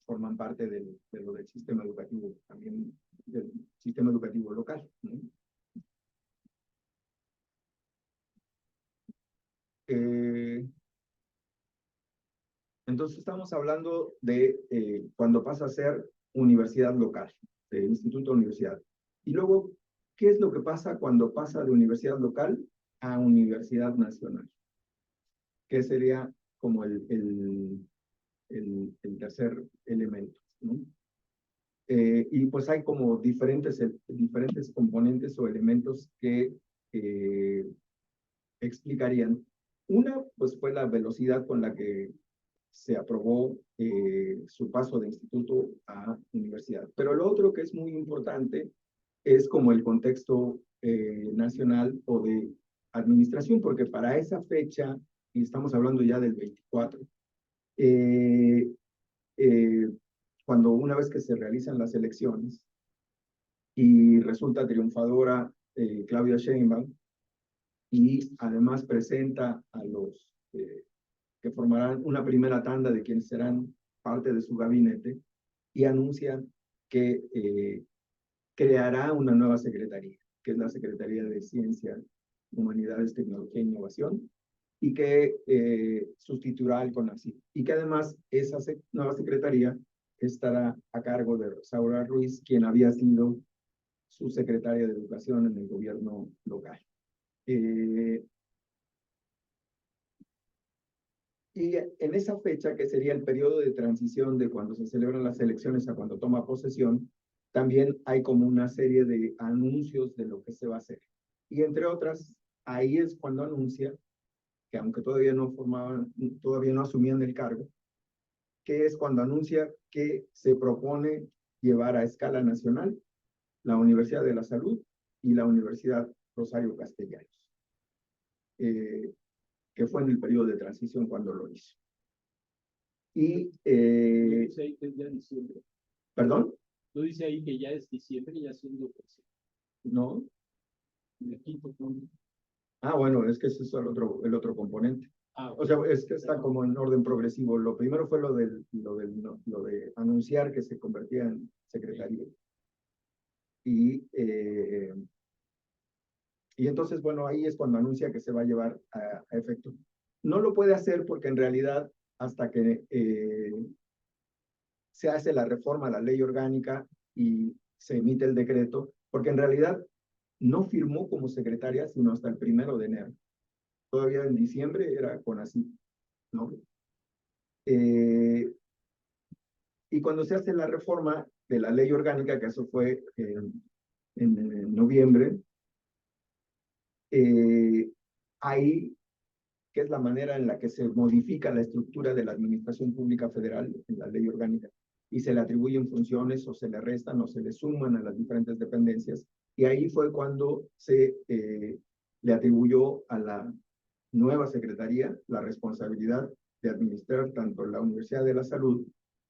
forman parte de lo del sistema educativo, también del sistema educativo local, ¿no? Entonces estamos hablando de cuando pasa a ser universidad local, de instituto a universidad. Y luego, ¿qué es lo que pasa cuando pasa de universidad local a universidad nacional? Que sería como el tercer elemento, ¿no? Y pues hay como diferentes componentes o elementos que explicarían Una, pues fue la velocidad con la que se aprobó su paso de instituto a universidad. Pero lo otro que es muy importante es como el contexto nacional o de administración, porque para esa fecha, y estamos hablando ya del 24, eh, eh, cuando una vez que se realizan las elecciones y resulta triunfadora Claudia Sheinbaum, y además presenta a los que formarán una primera tanda de quienes serán parte de su gabinete, y anuncia que creará una nueva secretaría, que es la Secretaría de Ciencia, Humanidades, Tecnología e Innovación, y que sustituirá al CONACYT, y que además esa nueva secretaría estará a cargo de Rosaura Ruiz, quien había sido su secretaria de Educación en el gobierno local. Y en esa fecha, que sería el periodo de transición de cuando se celebran las elecciones a cuando toma posesión, también hay como una serie de anuncios de lo que se va a hacer. Y entre otras, ahí es cuando anuncia que aunque todavía no asumían el cargo, que es cuando anuncia que se propone llevar a escala nacional la Universidad de la Salud y la Universidad Rosario Castellanos, que fue en el periodo de transición cuando lo hizo. Y, Dice ahí que ya es diciembre. ¿perdón? No dice ahí que ya es diciembre, ya siendo presidente. No. En el quinto punto. Ah, bueno, es que ese es el otro componente. Ah, O sea, es que está como en orden progresivo. Lo primero fue lo de anunciar que se convertía en secretaría. Y entonces, bueno, ahí es cuando anuncia que se va a llevar a efecto. No lo puede hacer porque en realidad hasta que se hace la reforma a la ley orgánica y se emite el decreto, porque en realidad no firmó como secretaria sino hasta el 1 de enero. Todavía en diciembre era CONACYT, ¿no? Y cuando se hace la reforma de la ley orgánica, que eso fue en noviembre, ahí, que es la manera en la que se modifica la estructura de la administración pública federal en la ley orgánica, y se le atribuyen funciones o se le restan o se le suman a las diferentes dependencias, y ahí fue cuando se le atribuyó a la nueva secretaría la responsabilidad de administrar tanto la Universidad de la Salud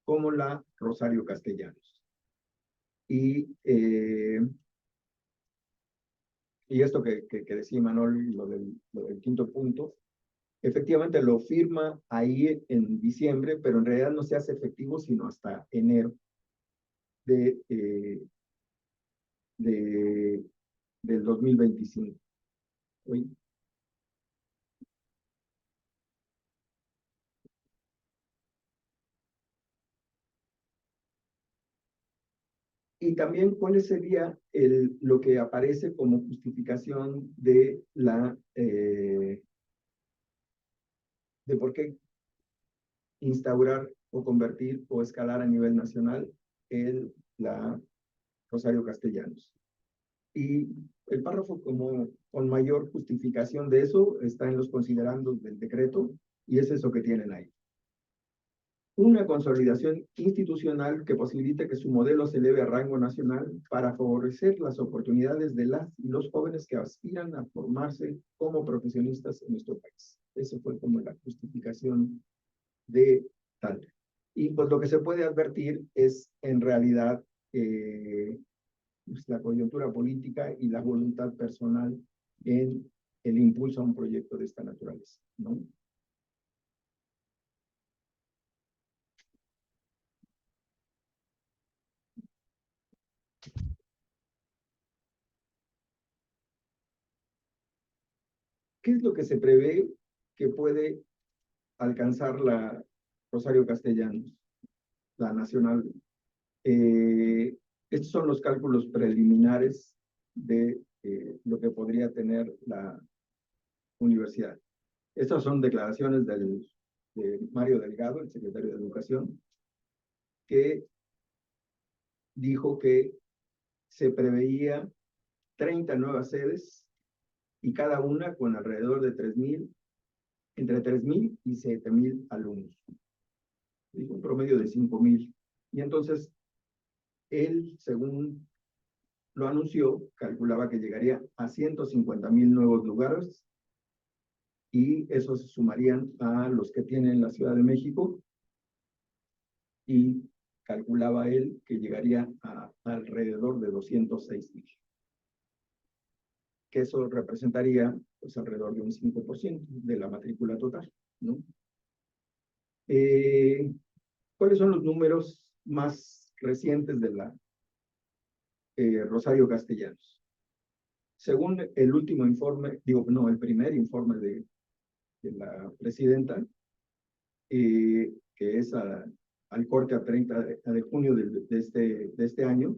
como la Rosario Castellanos. Y esto que decía Manuel, lo del quinto punto, efectivamente lo firma ahí en diciembre, pero en realidad no se hace efectivo sino hasta enero de, del 2025. Oye. Y también cuál sería lo que aparece como justificación de de por qué instaurar o convertir o escalar a nivel nacional la Rosario Castellanos. Y el párrafo como con mayor justificación de eso está en los considerandos del decreto, y es eso que tienen ahí. Una consolidación institucional que posibilite que su modelo se eleve a rango nacional para favorecer las oportunidades de las y los jóvenes que aspiran a formarse como profesionistas en nuestro país. Eso fue como la justificación de tal. Y pues lo que se puede advertir es en realidad pues, la coyuntura política y la voluntad personal en el impulso a un proyecto de esta naturaleza, ¿no? ¿Qué es lo que se prevé que puede alcanzar la Rosario Castellanos, la nacional? Estos son los cálculos preliminares de lo que podría tener la universidad. Estas son declaraciones de Mario Delgado, el secretario de Educación, que dijo que se preveía 30 nuevas sedes y cada una con alrededor de entre 3,000 y 7,000 alumnos. Un promedio de 5,000. Y entonces, él, según lo anunció, calculaba que llegaría a 150,000 nuevos lugares, y esos se sumarían a los que tiene la Ciudad de México, y calculaba él que llegaría a alrededor de 206,000. Que eso representaría pues alrededor de un 5% de la matrícula total, ¿no? ¿Cuáles son los números más recientes de la Rosario Castellanos? Según el último informe, el primer informe de la presidenta, que es al corte a 30 de junio de este año,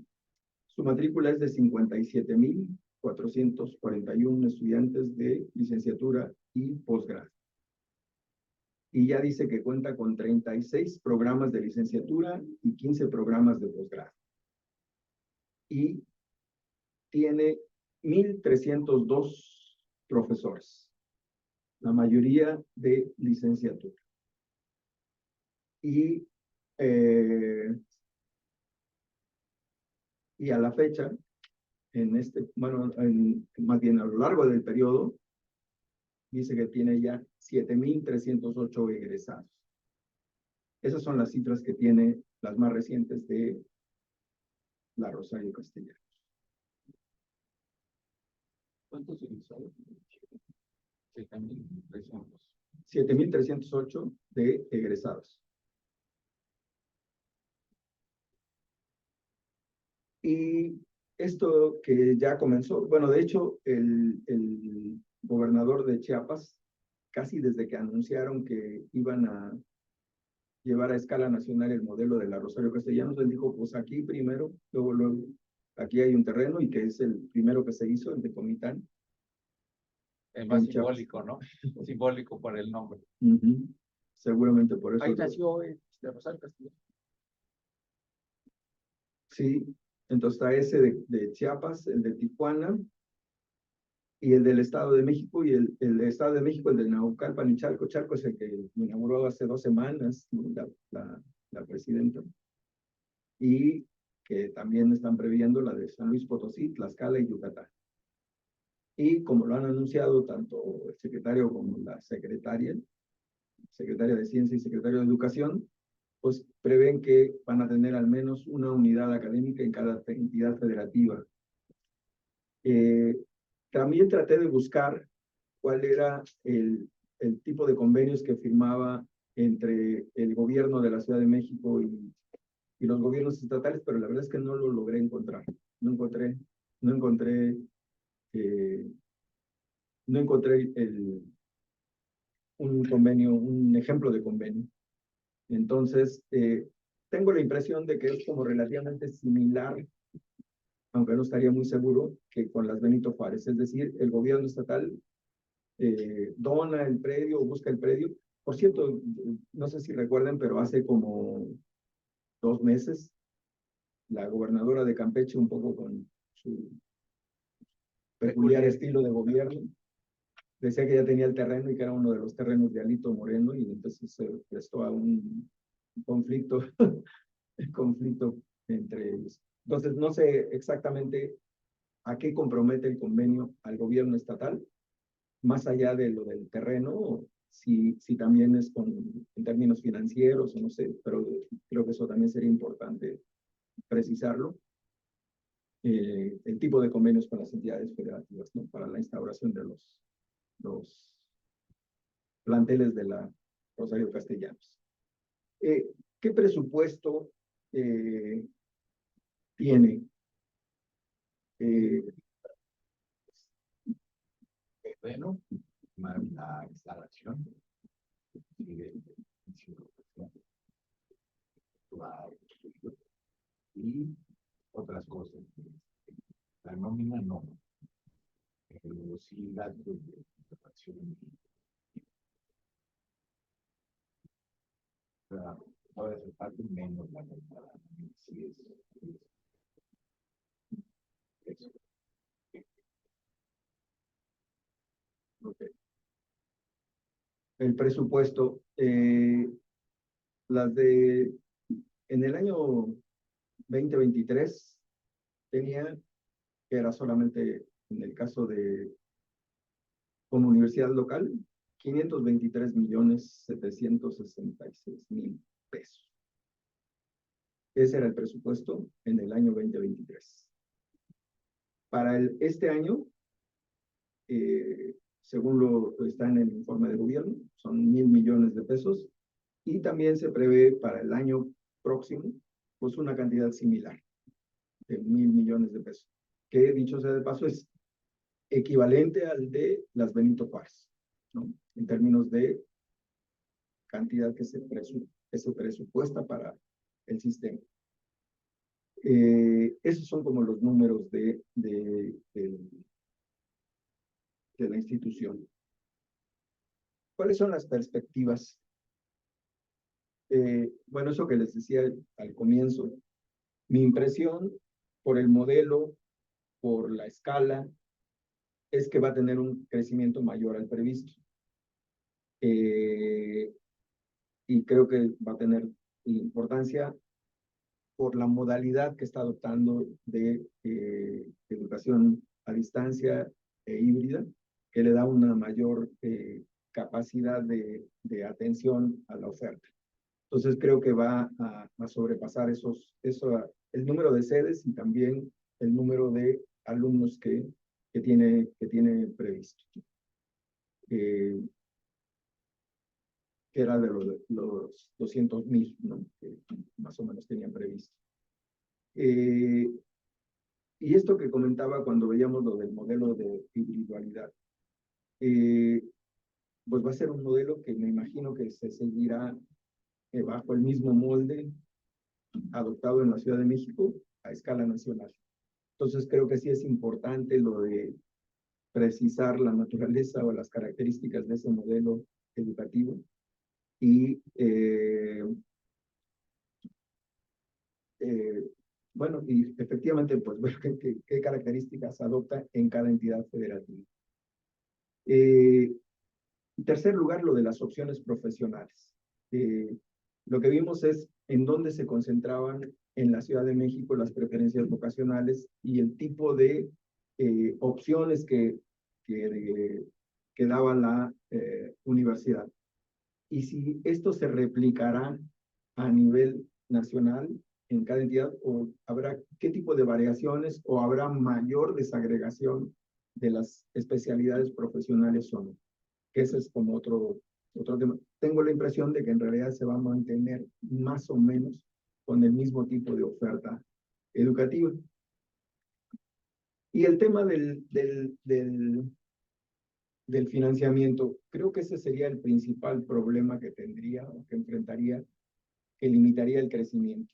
su matrícula es de 57,441 estudiantes de licenciatura y posgrado. Y ya dice que cuenta con 36 programas de licenciatura y 15 programas de posgrado. Y tiene 1,302 profesores, la mayoría de licenciatura. Y a la fecha, más bien a lo largo del periodo, dice que tiene ya 7,308 egresados. Esas son las cifras que tiene, las más recientes de la Rosario Castellanos. ¿Cuántos egresados? 7,300. 7,308 de egresados. Y esto que ya comenzó, bueno, de hecho, el gobernador de Chiapas, casi desde que anunciaron que iban a llevar a escala nacional el modelo de la Rosario Castellanos, él dijo, pues aquí primero, luego, aquí hay un terreno, y que es el primero que se hizo, el de Comitán. El más en Chiapas. simbólico, ¿no? Simbólico por el nombre. Seguramente por eso. Ahí nació Rosario Castellanos. Sí, entonces está ese de Chiapas, el de Tijuana, y el del Estado de México, y el del Estado de México, el de Naucalpan y Chalco. Chalco es el que inauguró hace 2 semanas la presidenta. Y que también están previendo la de San Luis Potosí, Tlaxcala y Yucatán. Y como lo han anunciado tanto el secretario como la secretaria de Ciencia y secretario de Educación, pues prevén que van a tener al menos una unidad académica en cada entidad federativa. También traté de buscar cuál era el tipo de convenios que firmaba entre el gobierno de la Ciudad de México y los gobiernos estatales, pero la verdad es que no lo logré encontrar. No encontré un convenio, un ejemplo de convenio. Entonces, tengo la impresión de que es como relativamente similar, aunque no estaría muy seguro, que con las Benito Juárez. Es decir, el gobierno estatal dona el predio o busca el predio. Por cierto, no sé si recuerden, pero hace como 2 meses, la gobernadora de Campeche, un poco con su peculiar estilo de gobierno, decía que ya tenía el terreno y que era uno de los terrenos de Alito Moreno, y entonces se prestó a un conflicto, conflicto entre ellos. Entonces, no sé exactamente a qué compromete el convenio al gobierno estatal, más allá de lo del terreno, si también es en términos financieros o no sé, pero creo que eso también sería importante precisarlo. El tipo de convenios con las entidades federativas, ¿no? Para la instauración de los planteles de la Rosario Castellanos. ¿Qué presupuesto tiene? Bueno, más la instalación y otras cosas. La nómina no, pero sí gastos de contratación. O sea, puede ser parte menos la nómina. Sí, eso. Okay. el presupuesto, en el año 2023 tenía, que era solamente en el caso de como universidad local, 523.766.000 pesos. Ese era el presupuesto en el año 2023. Para este año, según lo está en el informe de gobierno, son 1,000 millones de pesos, y también se prevé para el año próximo, pues una cantidad similar, de 1,000 millones de pesos, que dicho sea de paso es equivalente al de las Benito Juárez, ¿no? En términos de cantidad que se presupuesta para el sistema. Esos son como los números de la institución. ¿Cuáles son las perspectivas? Bueno, eso que les decía al comienzo, mi impresión por el modelo, por la escala, es que va a tener un crecimiento mayor al previsto. Y creo que va a tener importancia por la modalidad que está adoptando de educación a distancia e híbrida, que le da una mayor capacidad de atención a la oferta. Entonces creo que va a sobrepasar el número de sedes y también el número de alumnos que tiene previsto. Que era de los 200,000, ¿no? Que más o menos tenían previsto. Y esto que comentaba cuando veíamos lo del modelo de individualidad, pues va a ser un modelo que me imagino que se seguirá bajo el mismo molde adoptado en la Ciudad de México a escala nacional. Entonces creo que sí es importante lo de precisar la naturaleza o las características de ese modelo educativo y bueno, y efectivamente, pues ver qué características adopta en cada entidad federativa. En tercer lugar, lo de las opciones profesionales. Lo que vimos es en dónde se concentraban en la Ciudad de México las preferencias vocacionales y el tipo de opciones que daba la universidad. Y si esto se replicará a nivel nacional en cada entidad, o habrá qué tipo de variaciones, o habrá mayor desagregación de las especialidades profesionales o no. Que ese es como otro tema. Tengo la impresión de que en realidad se va a mantener más o menos con el mismo tipo de oferta educativa. Y el tema del financiamiento, creo que ese sería el principal problema que tendría o que enfrentaría, que limitaría el crecimiento,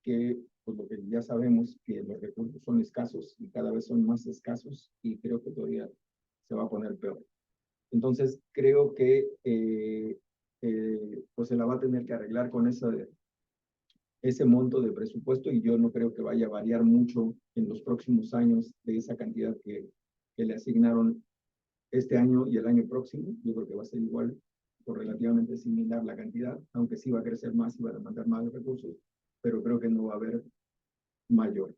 que pues lo que ya sabemos que los recursos son escasos y cada vez son más escasos, y creo que todavía se va a poner peor. Entonces creo que pues se la va a tener que arreglar con ese monto de presupuesto, y yo no creo que vaya a variar mucho en los próximos años de esa cantidad que le asignaron este año y el año próximo. Yo creo que va a ser igual o relativamente similar la cantidad, aunque sí va a crecer más y va a demandar más recursos, pero creo que no va a haber mayor.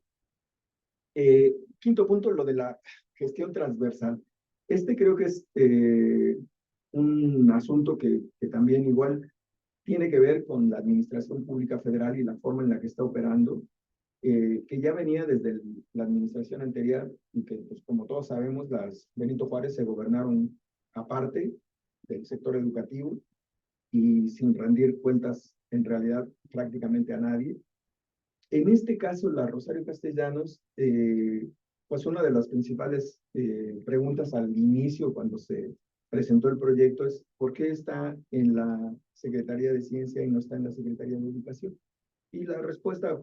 Quinto punto, lo de la gestión transversal. Creo que es un asunto que también igual tiene que ver con la administración pública federal y la forma en la que está operando, que ya venía desde la administración anterior, y que, pues, como todos sabemos, las Benito Juárez se gobernaron aparte del sector educativo y sin rendir cuentas en realidad prácticamente a nadie. En este caso, la Rosario Castellanos, pues una de las principales preguntas al inicio, cuando se presentó el proyecto, es ¿por qué está en la Secretaría de Ciencia y no está en la Secretaría de Educación? Y la respuesta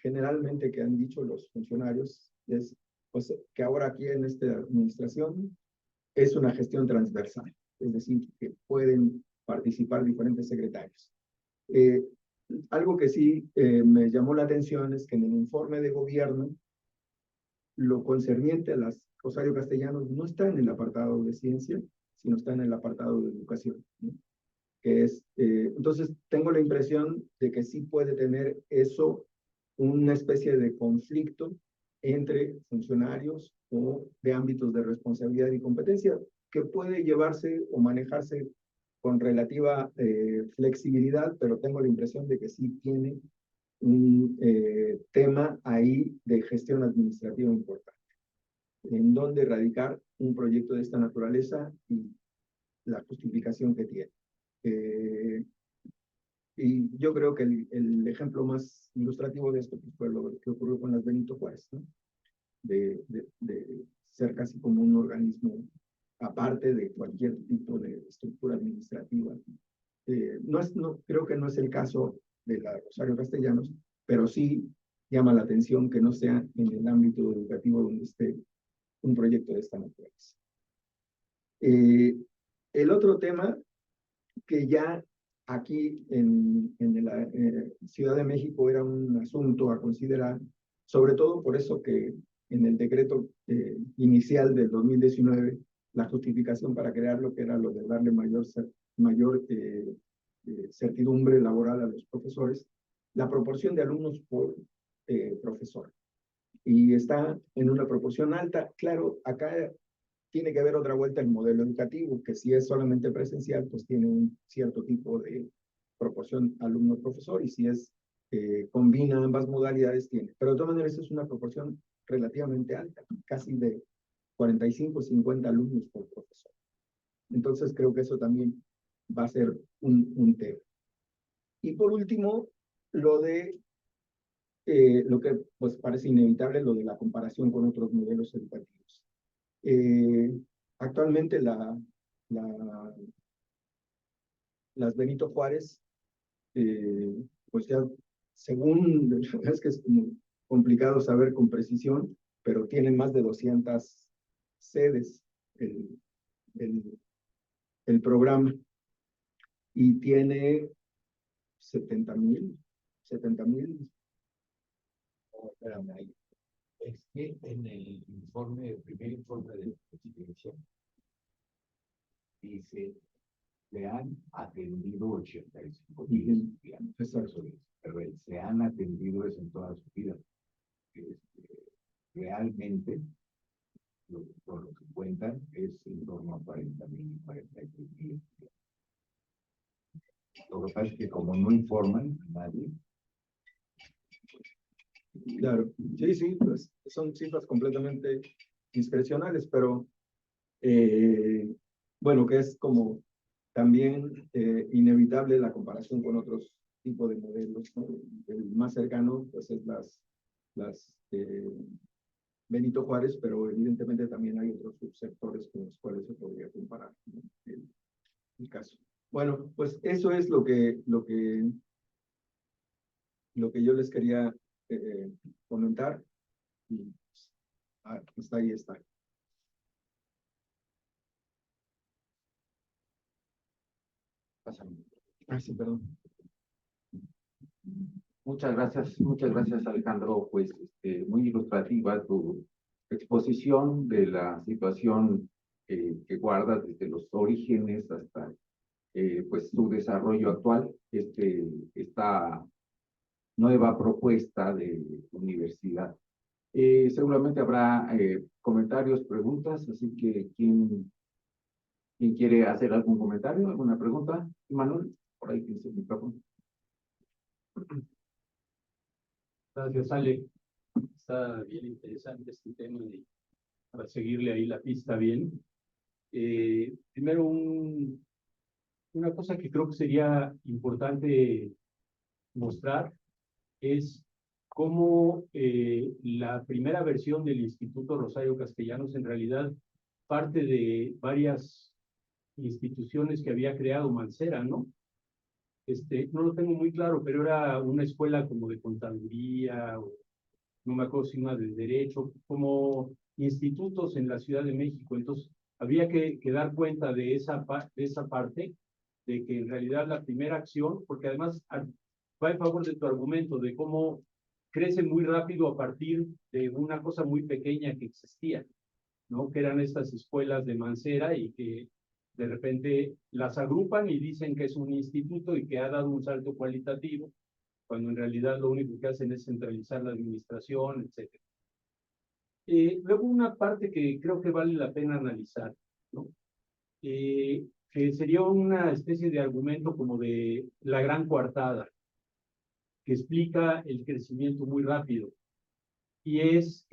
generalmente que han dicho los funcionarios es pues, que ahora aquí en esta administración es una gestión transversal, es decir, que pueden participar diferentes secretarios. Algo que sí me llamó la atención es que en el informe de gobierno, lo concerniente a las Rosario Castellanos no está en el apartado de ciencia, sino está en el apartado de educación, ¿no? que es, entonces tengo la impresión de que sí puede tener eso una especie de conflicto entre funcionarios o de ámbitos de responsabilidad y competencia que puede llevarse o manejarse con relativa flexibilidad, pero tengo la impresión de que sí tiene un tema ahí de gestión administrativa importante, en donde radicar un proyecto de esta naturaleza y la justificación que tiene. Y yo creo que el ejemplo más ilustrativo de esto pues, fue lo que ocurrió con las Benito Juárez, ¿no? De ser casi como un organismo aparte de cualquier tipo de estructura administrativa. Creo que no es el caso de la Rosario Castellanos, pero sí llama la atención que no sea en el ámbito educativo donde esté un proyecto de esta naturaleza. El otro tema que ya aquí en la Ciudad de México era un asunto a considerar, sobre todo por eso que en el decreto inicial del 2019, la justificación para crear lo que era lo de darle mayor certidumbre laboral a los profesores, la proporción de alumnos por profesor. Y está en una proporción alta. Claro, acá tiene que haber otra vuelta el modelo educativo, que si es solamente presencial, pues tiene un cierto tipo de proporción alumno-profesor, y si es combina ambas modalidades, tiene. Pero de todas maneras es una proporción relativamente alta, casi de 45 o 50 alumnos por profesor. Entonces creo que eso también va a ser un tema. Y por último, lo de lo que pues parece inevitable, lo de la comparación con otros modelos educativos. Actualmente las Benito Juárez, pues ya según, es que es como complicado saber con precisión, pero tienen más de 200 sedes el programa, y tiene 70,000. Oh, espérame ahí. Es que en el informe, el primer informe de presidencia, dice se han atendido 85,000 estudiantes. Exacto. Pero se han atendido eso en toda su vida. Realmente, por lo que cuentan, es en torno a 40,000, 43,000. Lo que pasa es que como no informan a nadie. Claro, sí, pues son cifras completamente discrecionales, pero bueno, que es como también inevitable la comparación con otros tipos de modelos, ¿no? El más cercano, pues es las Benito Juárez, pero evidentemente también hay otros subsectores con los cuales se podría comparar, ¿no? el caso. Bueno, pues eso es lo que yo les quería comentar. Y pues, ahí está. Pásame. Sí, perdón. Muchas gracias Alejandro, pues muy ilustrativa tu exposición de la situación que guarda desde los orígenes hasta pues su desarrollo actual, esta nueva propuesta de universidad. Seguramente habrá comentarios, preguntas, así que ¿quién quiere hacer algún comentario, alguna pregunta? Manuel, por ahí tienes el micrófono. Gracias, Ale. Está bien interesante este tema y para seguirle ahí la pista bien. Primero, una cosa que creo que sería importante mostrar es cómo la primera versión del Instituto Rosario Castellanos en realidad parte de varias instituciones que había creado Mancera, ¿no? No lo tengo muy claro, pero era una escuela como de contaduría, o no me acuerdo si una de derecho, como institutos en la Ciudad de México. Entonces, había que dar cuenta de esa parte, de que en realidad la primera acción, porque además va en favor de tu argumento, de cómo crece muy rápido a partir de una cosa muy pequeña que existía, ¿no? Que eran estas escuelas de Mancera y que de repente las agrupan y dicen que es un instituto y que ha dado un salto cualitativo, cuando en realidad lo único que hacen es centralizar la administración, etc. Luego una parte que creo que vale la pena analizar, ¿no? Que sería una especie de argumento como de la gran coartada, que explica el crecimiento muy rápido. Y es,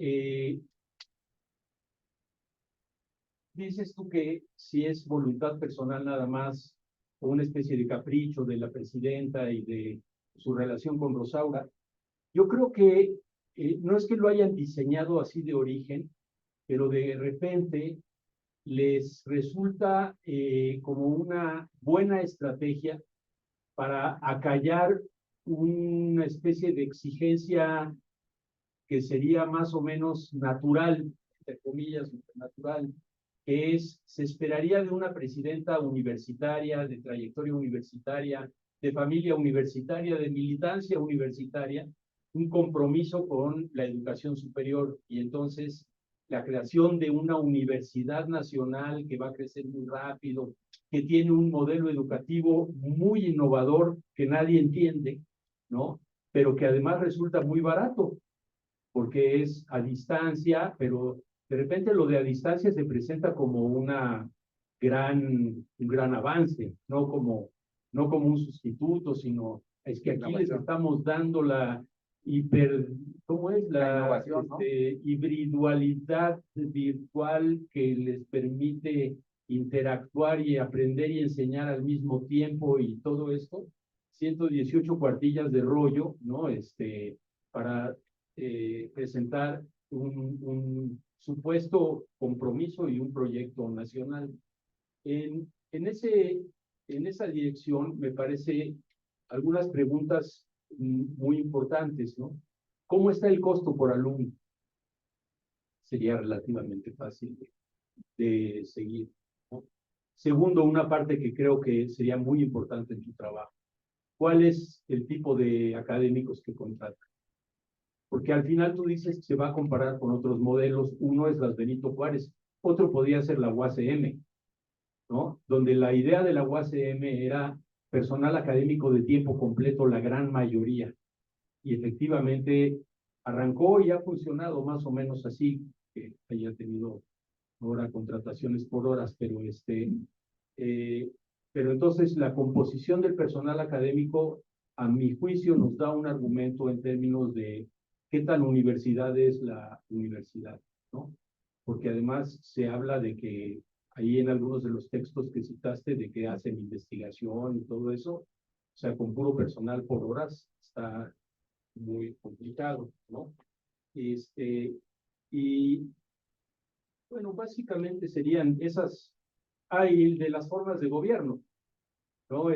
dices tú que si es voluntad personal nada más, o una especie de capricho de la presidenta y de su relación con Rosaura, yo creo que no es que lo hayan diseñado así de origen, pero de repente les resulta como una buena estrategia para acallar una especie de exigencia que sería más o menos natural, entre comillas, natural, que es, se esperaría de una presidenta universitaria, de trayectoria universitaria, de familia universitaria, de militancia universitaria, un compromiso con la educación superior. Y entonces la creación de una universidad nacional que va a crecer muy rápido, que tiene un modelo educativo muy innovador que nadie entiende, ¿no? Pero que además resulta muy barato, porque es a distancia, pero de repente lo de a distancia se presenta como un gran avance, no como un sustituto, sino es que aquí les estamos dando la hiper, ¿cómo es? La innovación, ¿no? Hibridualidad virtual que les permite interactuar y aprender y enseñar al mismo tiempo y todo esto. 118 cuartillas de rollo, ¿no? Para presentar un supuesto compromiso y un proyecto nacional. En esa dirección me parece algunas preguntas muy importantes, ¿no? ¿Cómo está el costo por alumno? Sería relativamente fácil de seguir, ¿no? Segundo, una parte que creo que sería muy importante en tu trabajo. ¿Cuál es el tipo de académicos que contratan? Porque al final tú dices que se va a comparar con otros modelos. Uno es las Benito Juárez, otro podría ser la UACM, ¿no? Donde la idea de la UACM era personal académico de tiempo completo, la gran mayoría. Y efectivamente arrancó y ha funcionado más o menos así, que haya tenido ahora contrataciones por horas, pero entonces la composición del personal académico, a mi juicio, nos da un argumento en términos de qué tan universidad es la universidad, ¿no? Porque además se habla de que ahí en algunos de los textos que citaste, de que hacen investigación y todo eso, o sea, con puro personal por horas, está muy complicado, ¿no? Y bueno, básicamente serían esas, hay de las formas de gobierno, ¿no?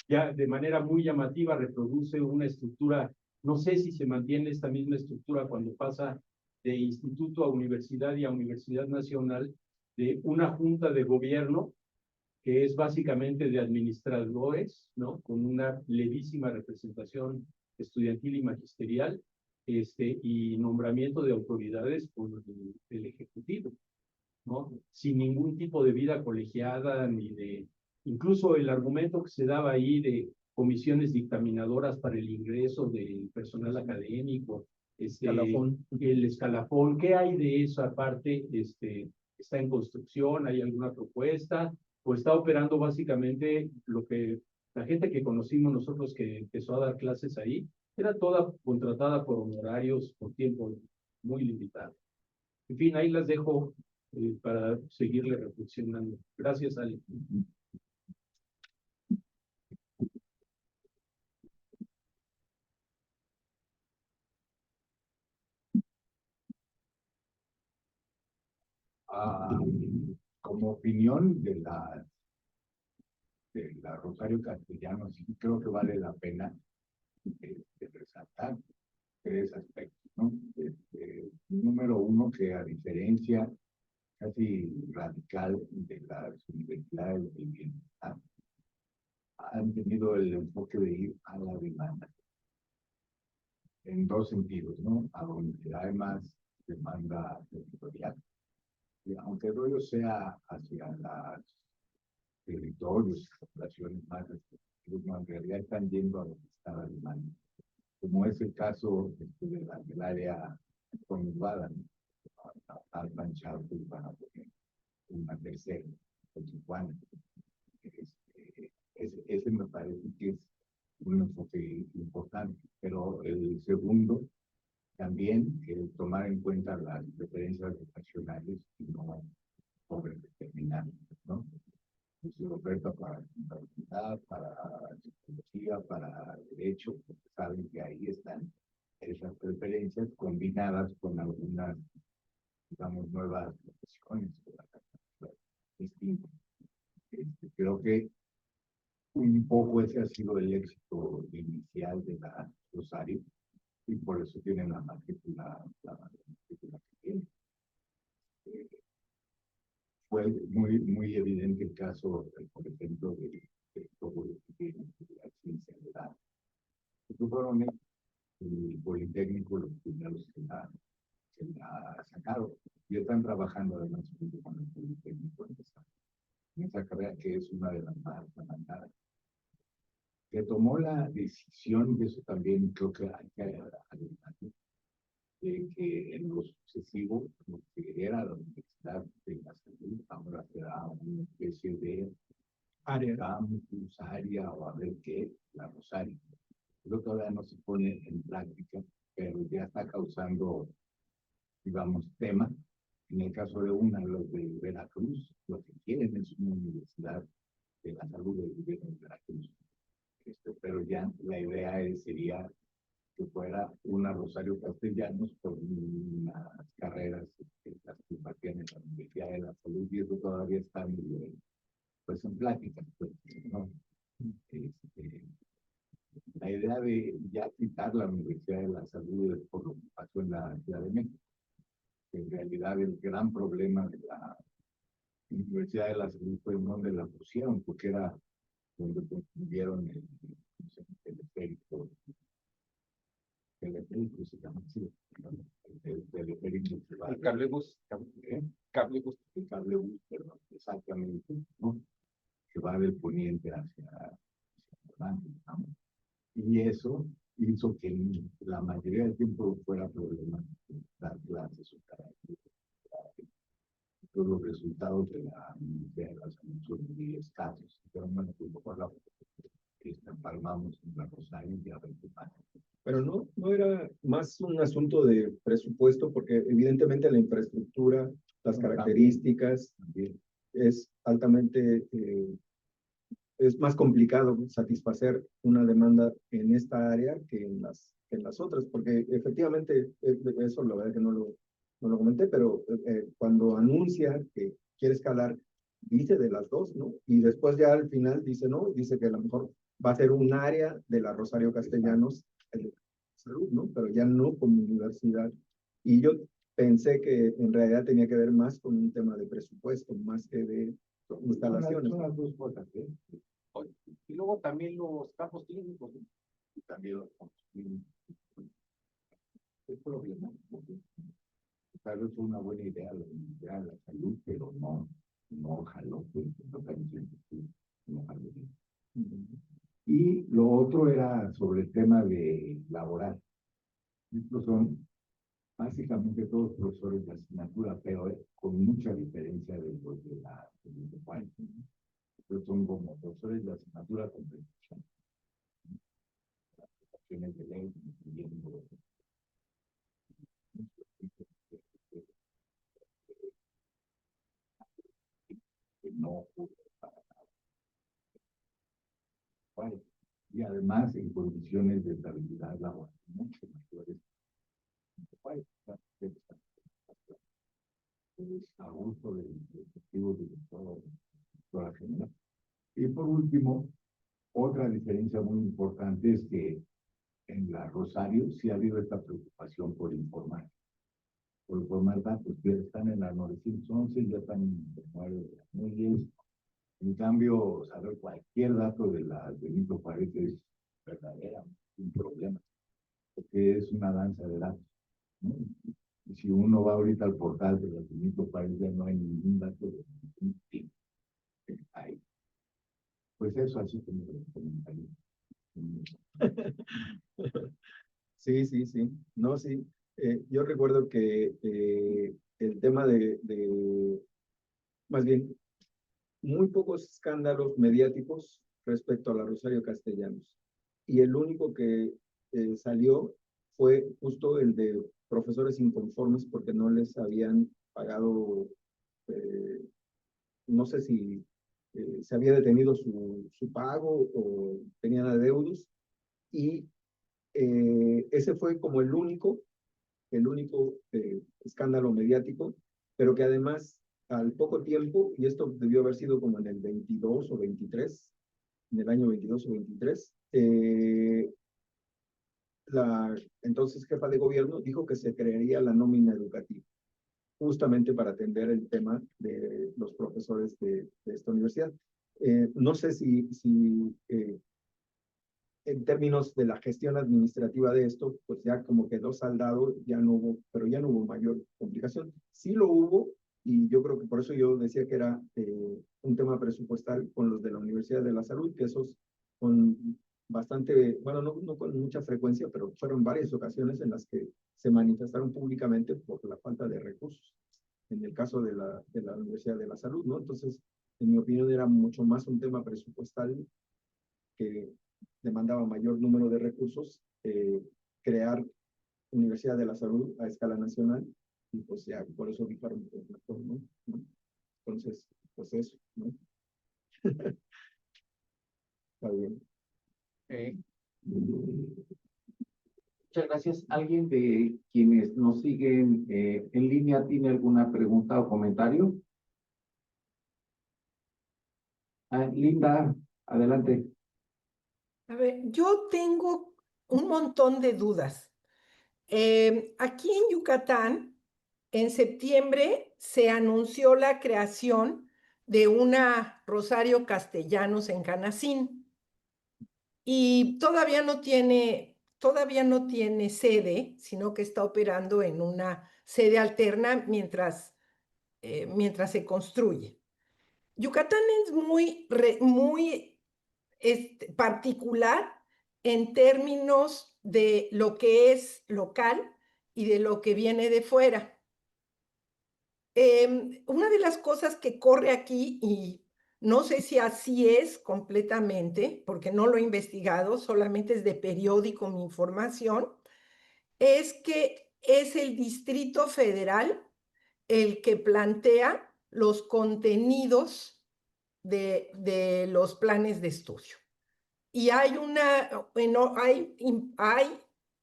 Ya de manera muy llamativa reproduce una estructura, no sé si se mantiene esta misma estructura cuando pasa de instituto a universidad y a universidad nacional, de una junta de gobierno que es básicamente de administradores, ¿no? Con una levísima representación estudiantil y magisterial, y nombramiento de autoridades por el Ejecutivo, ¿no? Sin ningún tipo de vida colegiada, ni de, incluso el argumento que se daba ahí de comisiones dictaminadoras para el ingreso del personal académico, el escalafón, ¿qué hay de esa parte? ¿Está en construcción? ¿Hay alguna propuesta? ¿O está operando básicamente lo que la gente que conocimos nosotros que empezó a dar clases ahí, era toda contratada por honorarios por tiempo muy limitado? En fin, ahí las dejo para seguirle reflexionando. Gracias, Ale. Como opinión de la Rosario Castellanos, sí creo que vale la pena resaltar tres aspectos, ¿no? Número uno, que a diferencia casi radical de las universidades del bienestar, han tenido el enfoque de ir a la demanda en dos sentidos, ¿no? A donde hay más demanda territorial. Aunque el rollo sea hacia las territorios, poblaciones más restrictivos, no, en realidad están yendo a donde está la demanda. Como es el caso del área conurbada, ¿no? Alpan, Chalco, y van a poner una tercera, con Tijuana. Ese me parece que es un enfoque importante, pero el segundo también tomar en cuenta las preferencias vocacionales y no sobredeterminar, ¿no? Se oferta para contabilidad, para psicología, para derecho, porque saben que ahí están esas preferencias combinadas con algunas, digamos, nuevas profesiones distintas. Creo que un poco ese ha sido el éxito inicial de la Rosario y por eso tienen la matrícula que tienen. Fue muy evidente el caso, por ejemplo, de todo lo que tiene la ciencia de datos. Estos fueron el Politécnico los primeros que la sacaron y están trabajando además con el Politécnico en esa carrera que es una de las más demandadas. Que tomó la decisión, y eso también creo que hay que adelantar, de que en lo sucesivo, lo que era la Universidad de la Salud, ahora será una especie de campus, área o a ver qué, la Rosario. Eso todavía no se pone en práctica, pero ya está causando, digamos, tema. En el caso de los de Veracruz, lo que quieren es una universidad de la salud del gobierno de Veracruz. Pero ya la idea sería que fuera una Rosario Castellanos por unas carreras las que impartían en la Universidad de la Salud, y eso todavía está pues en plática. Pues, ¿no? La idea de ya quitar la Universidad de la Salud es por lo que pasó en la Ciudad de México. En realidad el gran problema de la Universidad de la Salud fue en donde la pusieron, porque era donde construyeron el teleférico se llama así, el teleférico que va. El cablebús. Cablebús. El cablebús, perdón, exactamente, ¿no? Que va del poniente hacia Orlando, ¿no? Y eso hizo que la mayoría del tiempo fuera problemático dar clases o todos los resultados de la Universidad de la Salud son muy escasos, pero bueno, pues por la empalmamos en la Rosario y a ver qué pasa. Pero no era más un asunto de presupuesto, porque evidentemente la infraestructura, las características, es altamente, es más complicado satisfacer una demanda en esta área que en las otras, porque efectivamente, eso la verdad que no lo comenté, pero cuando anuncia que quiere escalar, dice de las dos, ¿no? Y después ya al final dice, no, dice que a lo mejor va a ser un área de la Rosario Castellanos Salud, ¿no? Pero ya no como universidad. Y yo pensé que en realidad tenía que ver más con un tema de presupuesto, más que de instalaciones. Son las dos cosas, ¿eh? Y luego también los campos clínicos, ¿no? Y también los consumimos. Es problemático. Tal vez fue una buena idea la Universidad de la Salud, pero no jaló, pues, no jaló. Y lo otro era sobre el tema de laboral. Estos son básicamente todos profesores de asignatura, pero con mucha diferencia de los de la país. Estos son como profesores de asignatura con prescripción. Las aplicaciones de ley, incluyendo que no ocurre para nada. Y además en condiciones de estabilidad laboral mucho mayores. A gusto del objetivo de toda la general. Y por último, otra diferencia muy importante es que en la Rosario sí ha habido esta preocupación por informar datos que están en la 911, ya están en 910. En cambio, saber cualquier dato de la Benito Juárez es verdaderamente un problema, porque es una danza de datos, ¿no? Y si uno va ahorita al portal de la Benito Juárez, ya no hay ningún dato de ningún tipo. Hay eso así como comentario. Sí, sí, sí. No, sí. Yo recuerdo que el tema más bien, muy pocos escándalos mediáticos respecto a la Rosario Castellanos. Y el único que salió fue justo el de profesores inconformes porque no les habían pagado, no sé si se había detenido su pago o tenían adeudos. Y ese fue como el único escándalo mediático, pero que además al poco tiempo, y esto debió haber sido como en el 22 o 23, en el año 22 o 23, la entonces jefa de gobierno dijo que se crearía la nómina educativa, justamente para atender el tema de los profesores de esta universidad. No sé si en términos de la gestión administrativa de esto, pues ya como quedó saldado, ya no hubo, pero ya no hubo mayor complicación. Sí lo hubo, y yo creo que por eso yo decía que era un tema presupuestal con los de la Universidad de la Salud, que esos con bastante, bueno, no con mucha frecuencia, pero fueron varias ocasiones en las que se manifestaron públicamente por la falta de recursos, en el caso de la Universidad de la Salud, ¿no? Entonces, en mi opinión, era mucho más un tema presupuestal que demandaba mayor número de recursos, crear Universidad de la Salud a escala nacional, y pues ya por eso dijeron, ¿no? Entonces, pues eso, ¿no? Está bien. Muchas gracias. ¿Alguien de quienes nos siguen en línea tiene alguna pregunta o comentario? Linda, adelante. A ver, yo tengo un montón de dudas. Aquí en Yucatán, en septiembre se anunció la creación de una Rosario Castellanos en Canacín y todavía no tiene sede, sino que está operando en una sede alterna mientras se construye. Yucatán es muy particular en términos de lo que es local y de lo que viene de fuera. Una de las cosas que corre aquí, y no sé si así es completamente, porque no lo he investigado, solamente es de periódico mi información, es que es el Distrito Federal el que plantea los contenidos de los planes de estudio. Y hay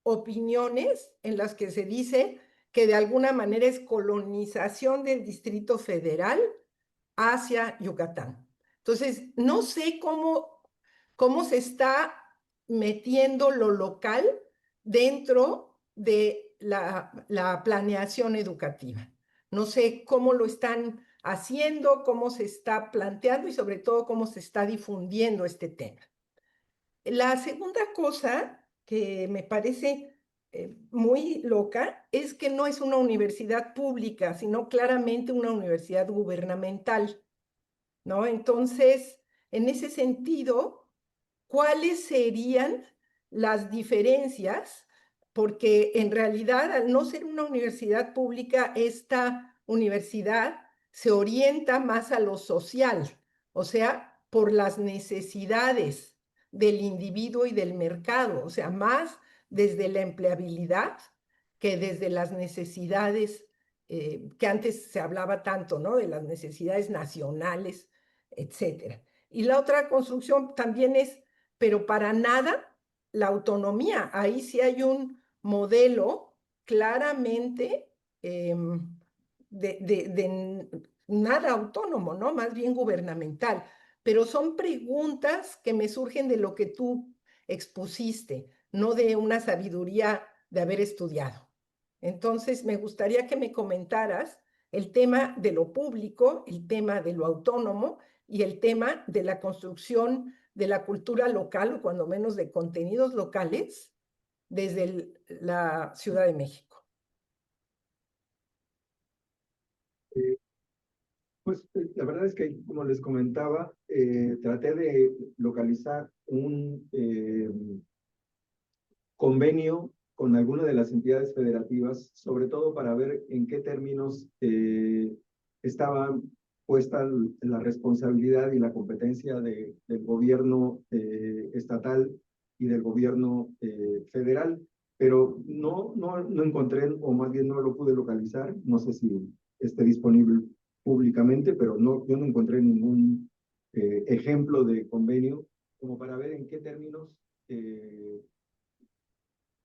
opiniones en las que se dice que de alguna manera es colonización del Distrito Federal hacia Yucatán. Entonces, no sé cómo se está metiendo lo local dentro de la planeación educativa. No sé cómo lo están haciendo, cómo se está planteando y sobre todo cómo se está difundiendo este tema. La segunda cosa que me parece muy loca es que no es una universidad pública, sino claramente una universidad gubernamental, ¿no? Entonces, en ese sentido, ¿cuáles serían las diferencias? Porque en realidad, al no ser una universidad pública, esta universidad se orienta más a lo social, o sea, por las necesidades del individuo y del mercado, o sea, más desde la empleabilidad que desde las necesidades que antes se hablaba tanto, ¿no? De las necesidades nacionales, etcétera. Y la otra construcción también es, pero para nada, la autonomía. Ahí sí hay un modelo claramente de nada autónomo, ¿no? Más bien gubernamental. Pero son preguntas que me surgen de lo que tú expusiste, no de una sabiduría de haber estudiado. Entonces, me gustaría que me comentaras el tema de lo público, el tema de lo autónomo y el tema de la construcción de la cultura local, o cuando menos de contenidos locales, desde la Ciudad de México. Pues la verdad es que, como les comentaba, traté de localizar un convenio con alguna de las entidades federativas, sobre todo para ver en qué términos estaba puesta la responsabilidad y la competencia del gobierno estatal y del gobierno federal, pero no encontré, o más bien no lo pude localizar, no sé si esté disponible públicamente, pero yo no encontré ningún ejemplo de convenio como para ver en qué términos se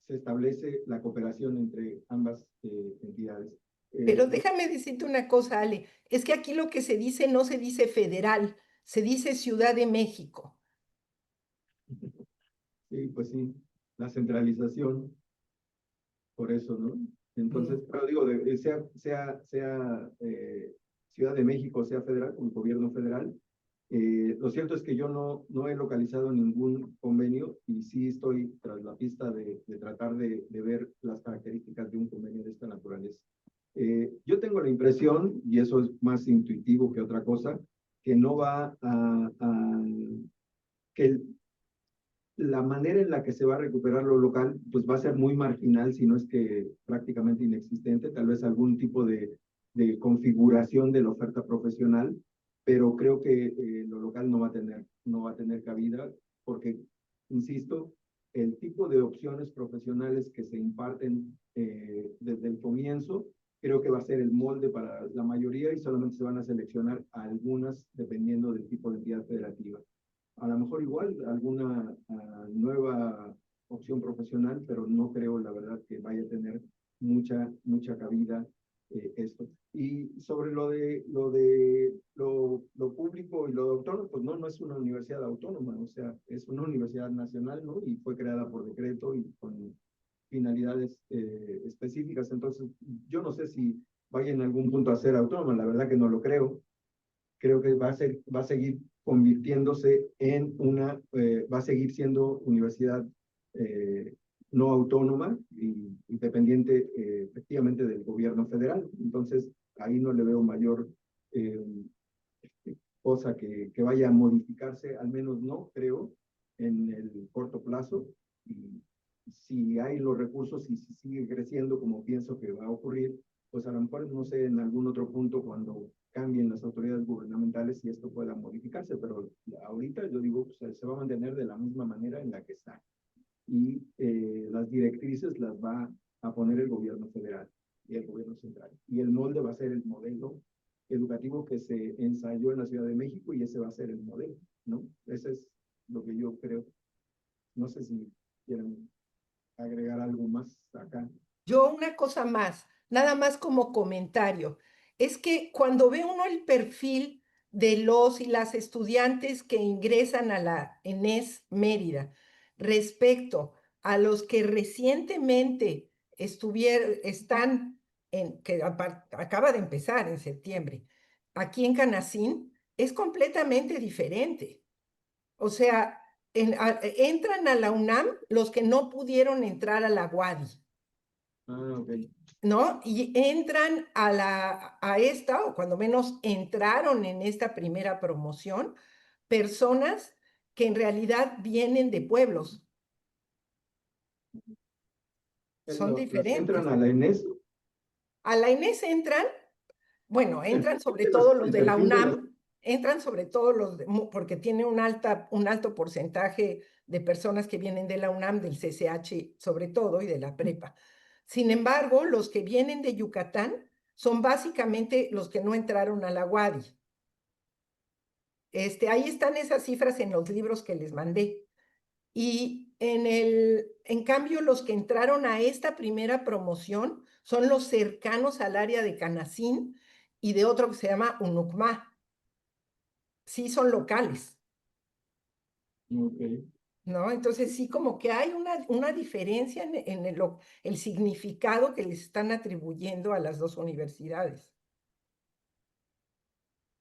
establece la cooperación entre ambas entidades. Pero déjame decirte una cosa, Ale, es que aquí lo que se dice no se dice federal, se dice Ciudad de México. Sí, pues sí, la centralización, por eso, ¿no? Entonces, pero digo, sea Ciudad de México, sea federal, como gobierno federal, lo cierto es que yo no he localizado ningún convenio y sí estoy tras la pista de tratar de ver las características de un convenio de esta naturaleza. Yo tengo la impresión, y eso es más intuitivo que otra cosa, que no va que la manera en la que se va a recuperar lo local, pues va a ser muy marginal, si no es que prácticamente inexistente, tal vez algún tipo de configuración de la oferta profesional, pero creo que lo local no va a tener cabida, porque, insisto, el tipo de opciones profesionales que se imparten desde el comienzo, creo que va a ser el molde para la mayoría y solamente se van a seleccionar algunas dependiendo del tipo de entidad federativa. A lo mejor igual alguna nueva opción profesional, pero no creo, la verdad, que vaya a tener mucha cabida esto. Y sobre lo público y lo autónomo, pues no es una universidad autónoma, o sea, es una universidad nacional, ¿no? Y fue creada por decreto y con finalidades específicas. Entonces, yo no sé si vaya en algún punto a ser autónoma, la verdad que no lo creo. Creo que va a seguir convirtiéndose en va a seguir siendo universidad no autónoma y dependiente efectivamente del gobierno federal. Entonces, ahí no le veo mayor eh, cosa que vaya a modificarse, al menos no creo, en el corto plazo. Y si hay los recursos y si sigue creciendo como pienso que va a ocurrir, pues a lo mejor, no sé, en algún otro punto cuando cambien las autoridades gubernamentales y esto pueda modificarse, pero ahorita yo digo, pues, se va a mantener de la misma manera en la que está. Y las directrices las va a poner el gobierno federal y el gobierno central. Y el molde va a ser el modelo educativo que se ensayó en la Ciudad de México y ese va a ser el modelo, ¿no? Ese es lo que yo creo. No sé si quieren agregar algo más acá. Yo una cosa más, nada más como comentario, es que cuando ve uno el perfil de los y las estudiantes que ingresan a la ENES Mérida respecto a los que recientemente están acaba de empezar en septiembre, aquí en Canacín, es completamente diferente. O sea, entran a la UNAM los que no pudieron entrar a la UADY. Ah, ok. ¿No? Y entran a esta, o cuando menos entraron en esta primera promoción, personas que en realidad vienen de pueblos. Son Las que entran diferentes. a la ENES, A la INES entran, bueno, entran sobre de todo los el de la perfil de las, UNAM, entran sobre todo porque tiene un alto porcentaje de personas que vienen de la UNAM, del CCH sobre todo, y de la prepa. Sin embargo, los que vienen de Yucatán son básicamente los que no entraron a la UADY. Ahí están esas cifras en los libros que les mandé. Y en cambio, los que entraron a esta primera promoción son los cercanos al área de Canacín y de otro que se llama Unucmá. Sí, son locales, okay. ¿no? Entonces sí, como que hay una diferencia en el significado que les están atribuyendo a las dos universidades.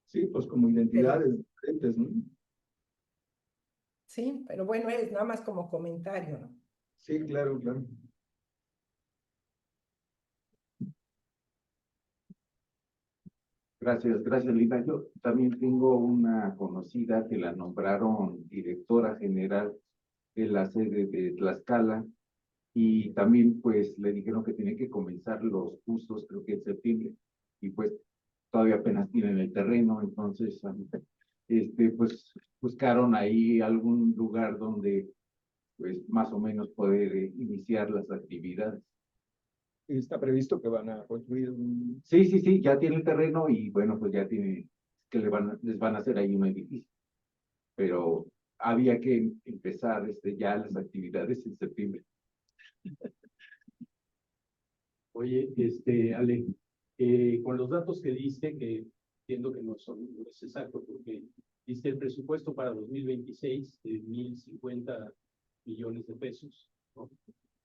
Sí, pues como Pero, identidades diferentes, ¿no? sí, pero bueno, es nada más como comentario, ¿no? Sí, claro, claro. Gracias, Linda. Yo también tengo una conocida que la nombraron directora general de la sede de Tlaxcala y también pues le dijeron que tenía que comenzar los cursos creo que en septiembre y pues todavía apenas tienen el terreno, entonces pues buscaron ahí algún lugar donde pues más o menos poder iniciar las actividades. Y está previsto que van a construir un... Sí, ya tiene el terreno y bueno, pues ya tiene que les van a hacer ahí un edificio, pero había que empezar ya las actividades en septiembre. Oye, Ale, con los datos que diste, que entiendo que no es exacto, porque diste el presupuesto para 2026 de 1,050 millones de pesos, ¿no?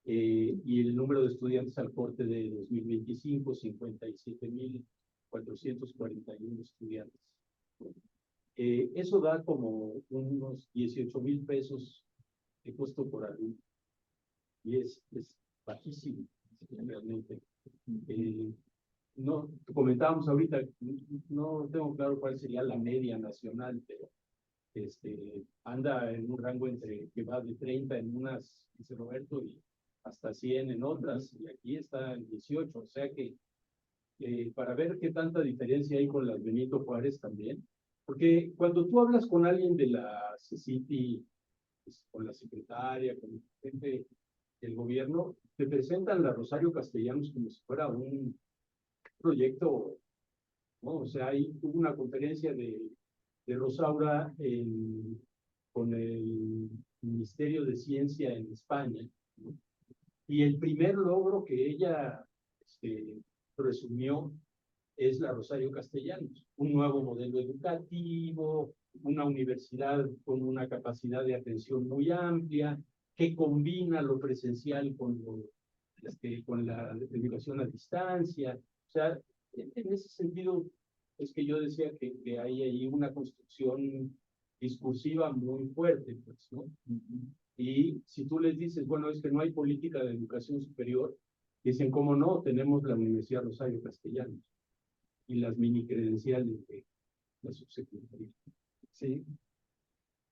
Y el número de estudiantes al corte de 2025, 57,441 estudiantes. Eso da como unos 18,000 pesos de costo por alumno. Y es bajísimo, realmente. No, comentábamos ahorita, no tengo claro cuál sería la media nacional, pero anda en un rango entre que va de 30 en unas, dice Roberto, y hasta 100 en otras, y aquí está en 18, o sea que para ver qué tanta diferencia hay con las Benito Juárez también, porque cuando tú hablas con alguien de la CECITI, pues, con la secretaria, con gente del gobierno, te presentan la Rosario Castellanos como si fuera un proyecto, ¿no? O sea, hubo una conferencia de Rosaura con el Ministerio de Ciencia en España, ¿no? Y el primer logro que ella resumió es la Rosario Castellanos, un nuevo modelo educativo, una universidad con una capacidad de atención muy amplia, que combina lo presencial con la educación a distancia. O sea, en ese sentido es que yo decía que hay ahí una construcción discursiva muy fuerte, pues, ¿no? Y si tú les dices, bueno, es que no hay política de educación superior, dicen, ¿cómo no? Tenemos la Universidad Rosario Castellanos y las mini credenciales de la subsecretaría. Sí.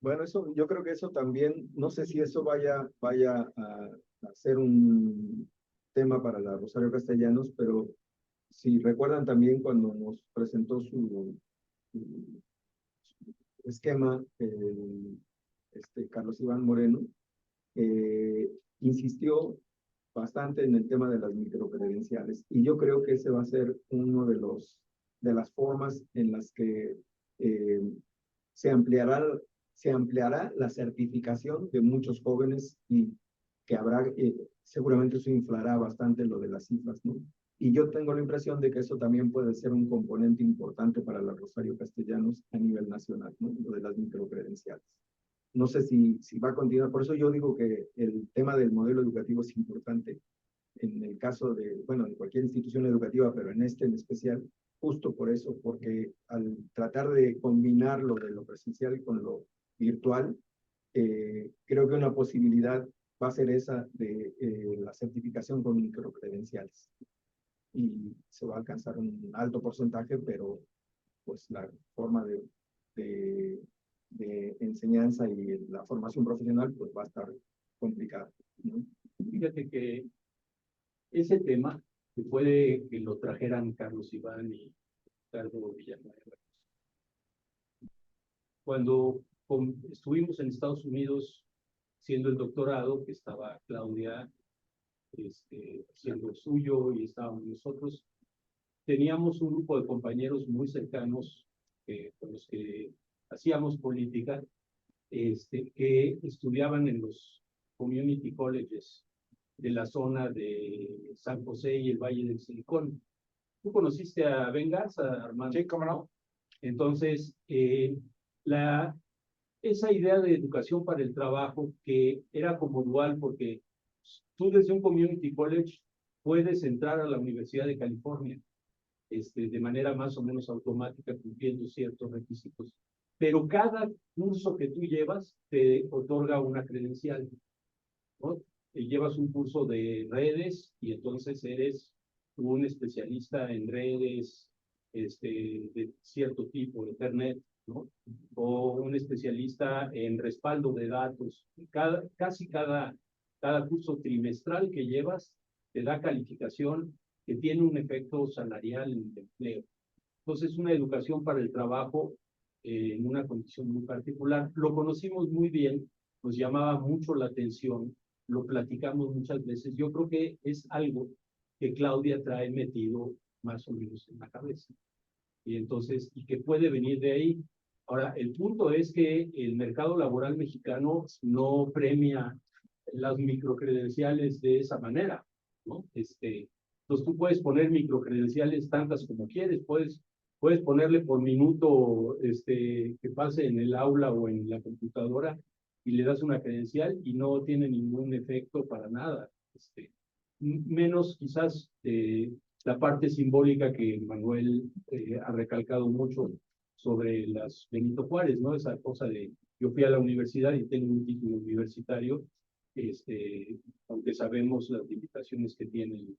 Bueno, eso, yo creo que eso también, no sé si eso vaya a ser un tema para la Rosario Castellanos, pero si recuerdan también cuando nos presentó su esquema, Carlos Iván Moreno, insistió bastante en el tema de las microcredenciales, y yo creo que ese va a ser uno de las formas en las que se ampliará la certificación de muchos jóvenes y que habrá, seguramente eso inflará bastante lo de las cifras, ¿no? Y yo tengo la impresión de que eso también puede ser un componente importante para la Rosario Castellanos a nivel nacional, ¿no? Lo de las microcredenciales. No sé si va a continuar, por eso yo digo que el tema del modelo educativo es importante en el caso de, bueno, de cualquier institución educativa, pero en este en especial, justo por eso, porque al tratar de combinar lo de lo presencial con lo virtual, creo que una posibilidad va a ser esa de la certificación con microcredenciales. Y se va a alcanzar un alto porcentaje, pero pues la forma de enseñanza y la formación profesional pues va a estar complicada, ¿no? Fíjate que ese tema, que puede que lo trajeran Carlos Iván y Ricardo Villanueva, cuando estuvimos en Estados Unidos haciendo el doctorado, que estaba Claudia haciendo el suyo y estábamos nosotros, teníamos un grupo de compañeros muy cercanos con los que hacíamos política, que estudiaban en los community colleges de la zona de San José y el Valle del Silicón. ¿Tú conociste a Ben Garza, Armando? Sí, cómo no. Entonces, esa idea de educación para el trabajo, que era como dual, porque tú desde un community college puedes entrar a la Universidad de California de manera más o menos automática, cumpliendo ciertos requisitos. Pero cada curso que tú llevas te otorga una credencial, ¿no? Llevas un curso de redes y entonces eres un especialista en redes de cierto tipo, Ethernet, ¿no? O un especialista en respaldo de datos. Casi cada curso trimestral que llevas te da calificación que tiene un efecto salarial en el empleo. Entonces, una educación para el trabajo en una condición muy particular. Lo conocimos muy bien, nos llamaba mucho la atención, lo platicamos muchas veces. Yo creo que es algo que Claudia trae metido más o menos en la cabeza. Y entonces, y que puede venir de ahí. Ahora, el punto es que el mercado laboral mexicano no premia las microcredenciales de esa manera, ¿no? Entonces tú puedes poner microcredenciales tantas como quieres, puedes ponerle por minuto que pase en el aula o en la computadora y le das una credencial y no tiene ningún efecto para nada. Menos quizás la parte simbólica que Manuel ha recalcado mucho sobre las Benito Juárez, ¿no? Esa cosa de yo fui a la universidad y tengo un título universitario, aunque sabemos las limitaciones que tienen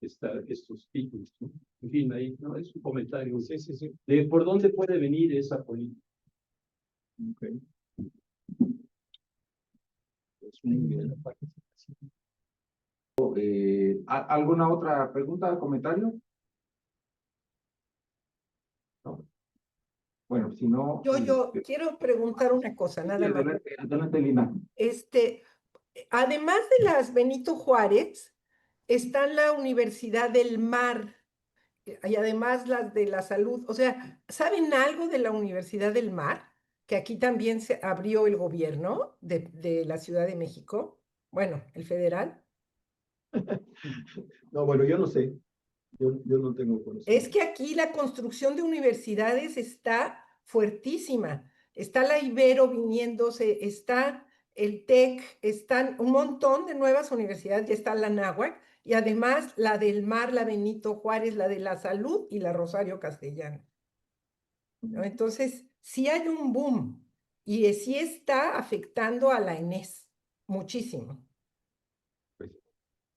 estos títulos, ¿no? En fin, ahí no es un comentario de por dónde puede venir esa política. Okay. Pues muy bien. ¿Alguna otra pregunta o comentario? No. Bueno, si no... Yo quiero preguntar una cosa, nada más. Adelante, Lina. Además de las Benito Juárez, está la Universidad del Mar y además las de la Salud. O sea, ¿saben algo de la Universidad del Mar? Que aquí también se abrió el gobierno de la Ciudad de México. Bueno, el federal. No, bueno, yo no sé. Yo no tengo conocimiento. Es que aquí la construcción de universidades está fuertísima. Está la Ibero viniéndose, está el TEC, están un montón de nuevas universidades, ya está la Anáhuac, y además la del Mar, la Benito Juárez, la de la Salud y la Rosario Castellano. ¿No? Entonces, sí hay un boom y sí está afectando a la ENES muchísimo.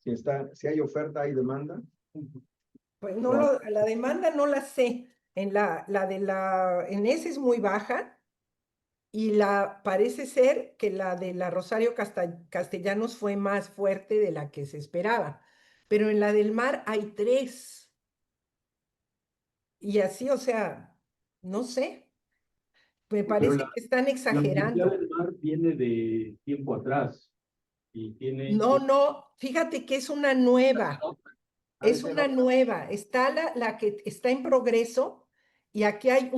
Si hay oferta, hay demanda. Pues no la demanda no la sé. La de la ENES es muy baja y parece ser que la de la Rosario Castellanos fue más fuerte de la que se esperaba. Pero en la del Mar hay 3. Y así, o sea, no sé. Me parece que están La exagerando. Universidad del Mar viene de tiempo atrás y tiene... No, fíjate que es una nueva. Es una nueva. Está la que está en progreso y aquí hay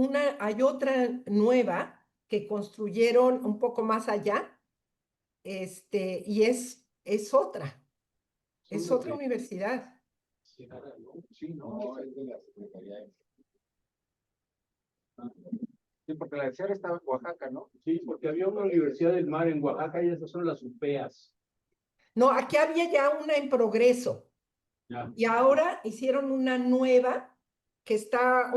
otra nueva que construyeron un poco más allá, y es otra universidad. Sí, no, es de la Secretaría de... Sí, porque la SER estaba en Oaxaca, ¿no? Sí, porque había una Universidad del Mar en Oaxaca y esas son las UPEAs. No, aquí había ya una en progreso. Ya. Y ahora hicieron una nueva que está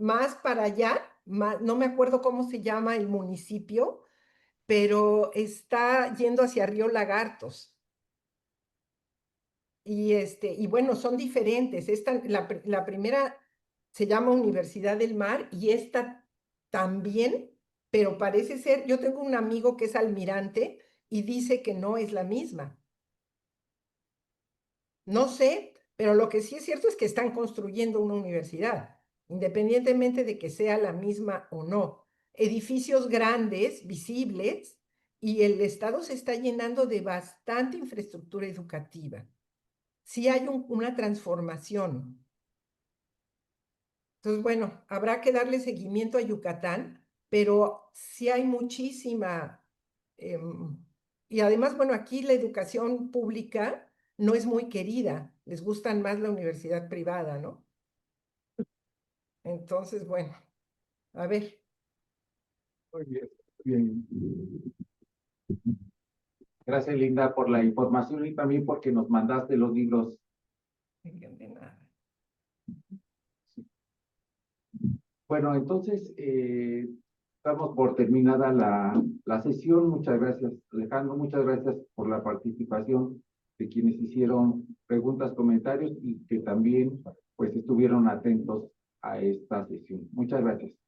más para allá, no me acuerdo cómo se llama el municipio, pero está yendo hacia Río Lagartos. Y bueno, son diferentes. La primera se llama Universidad del Mar y esta también, pero parece ser, yo tengo un amigo que es almirante y dice que no es la misma. No sé, pero lo que sí es cierto es que están construyendo una universidad, independientemente de que sea la misma o no. Edificios grandes, visibles, y el Estado se está llenando de bastante infraestructura educativa. Sí hay una transformación. Entonces, bueno, habrá que darle seguimiento a Yucatán, pero sí hay muchísima. Y además, bueno, aquí la educación pública no es muy querida, les gustan más la universidad privada, ¿no? Entonces, bueno, a ver. Muy bien. Bien. Gracias, Linda, por la información y también porque nos mandaste los libros. De nada. Bueno, entonces, estamos por terminada la sesión. Muchas gracias, Alejandro. Muchas gracias por la participación de quienes hicieron preguntas, comentarios y que también, pues, estuvieron atentos a esta sesión. Muchas gracias.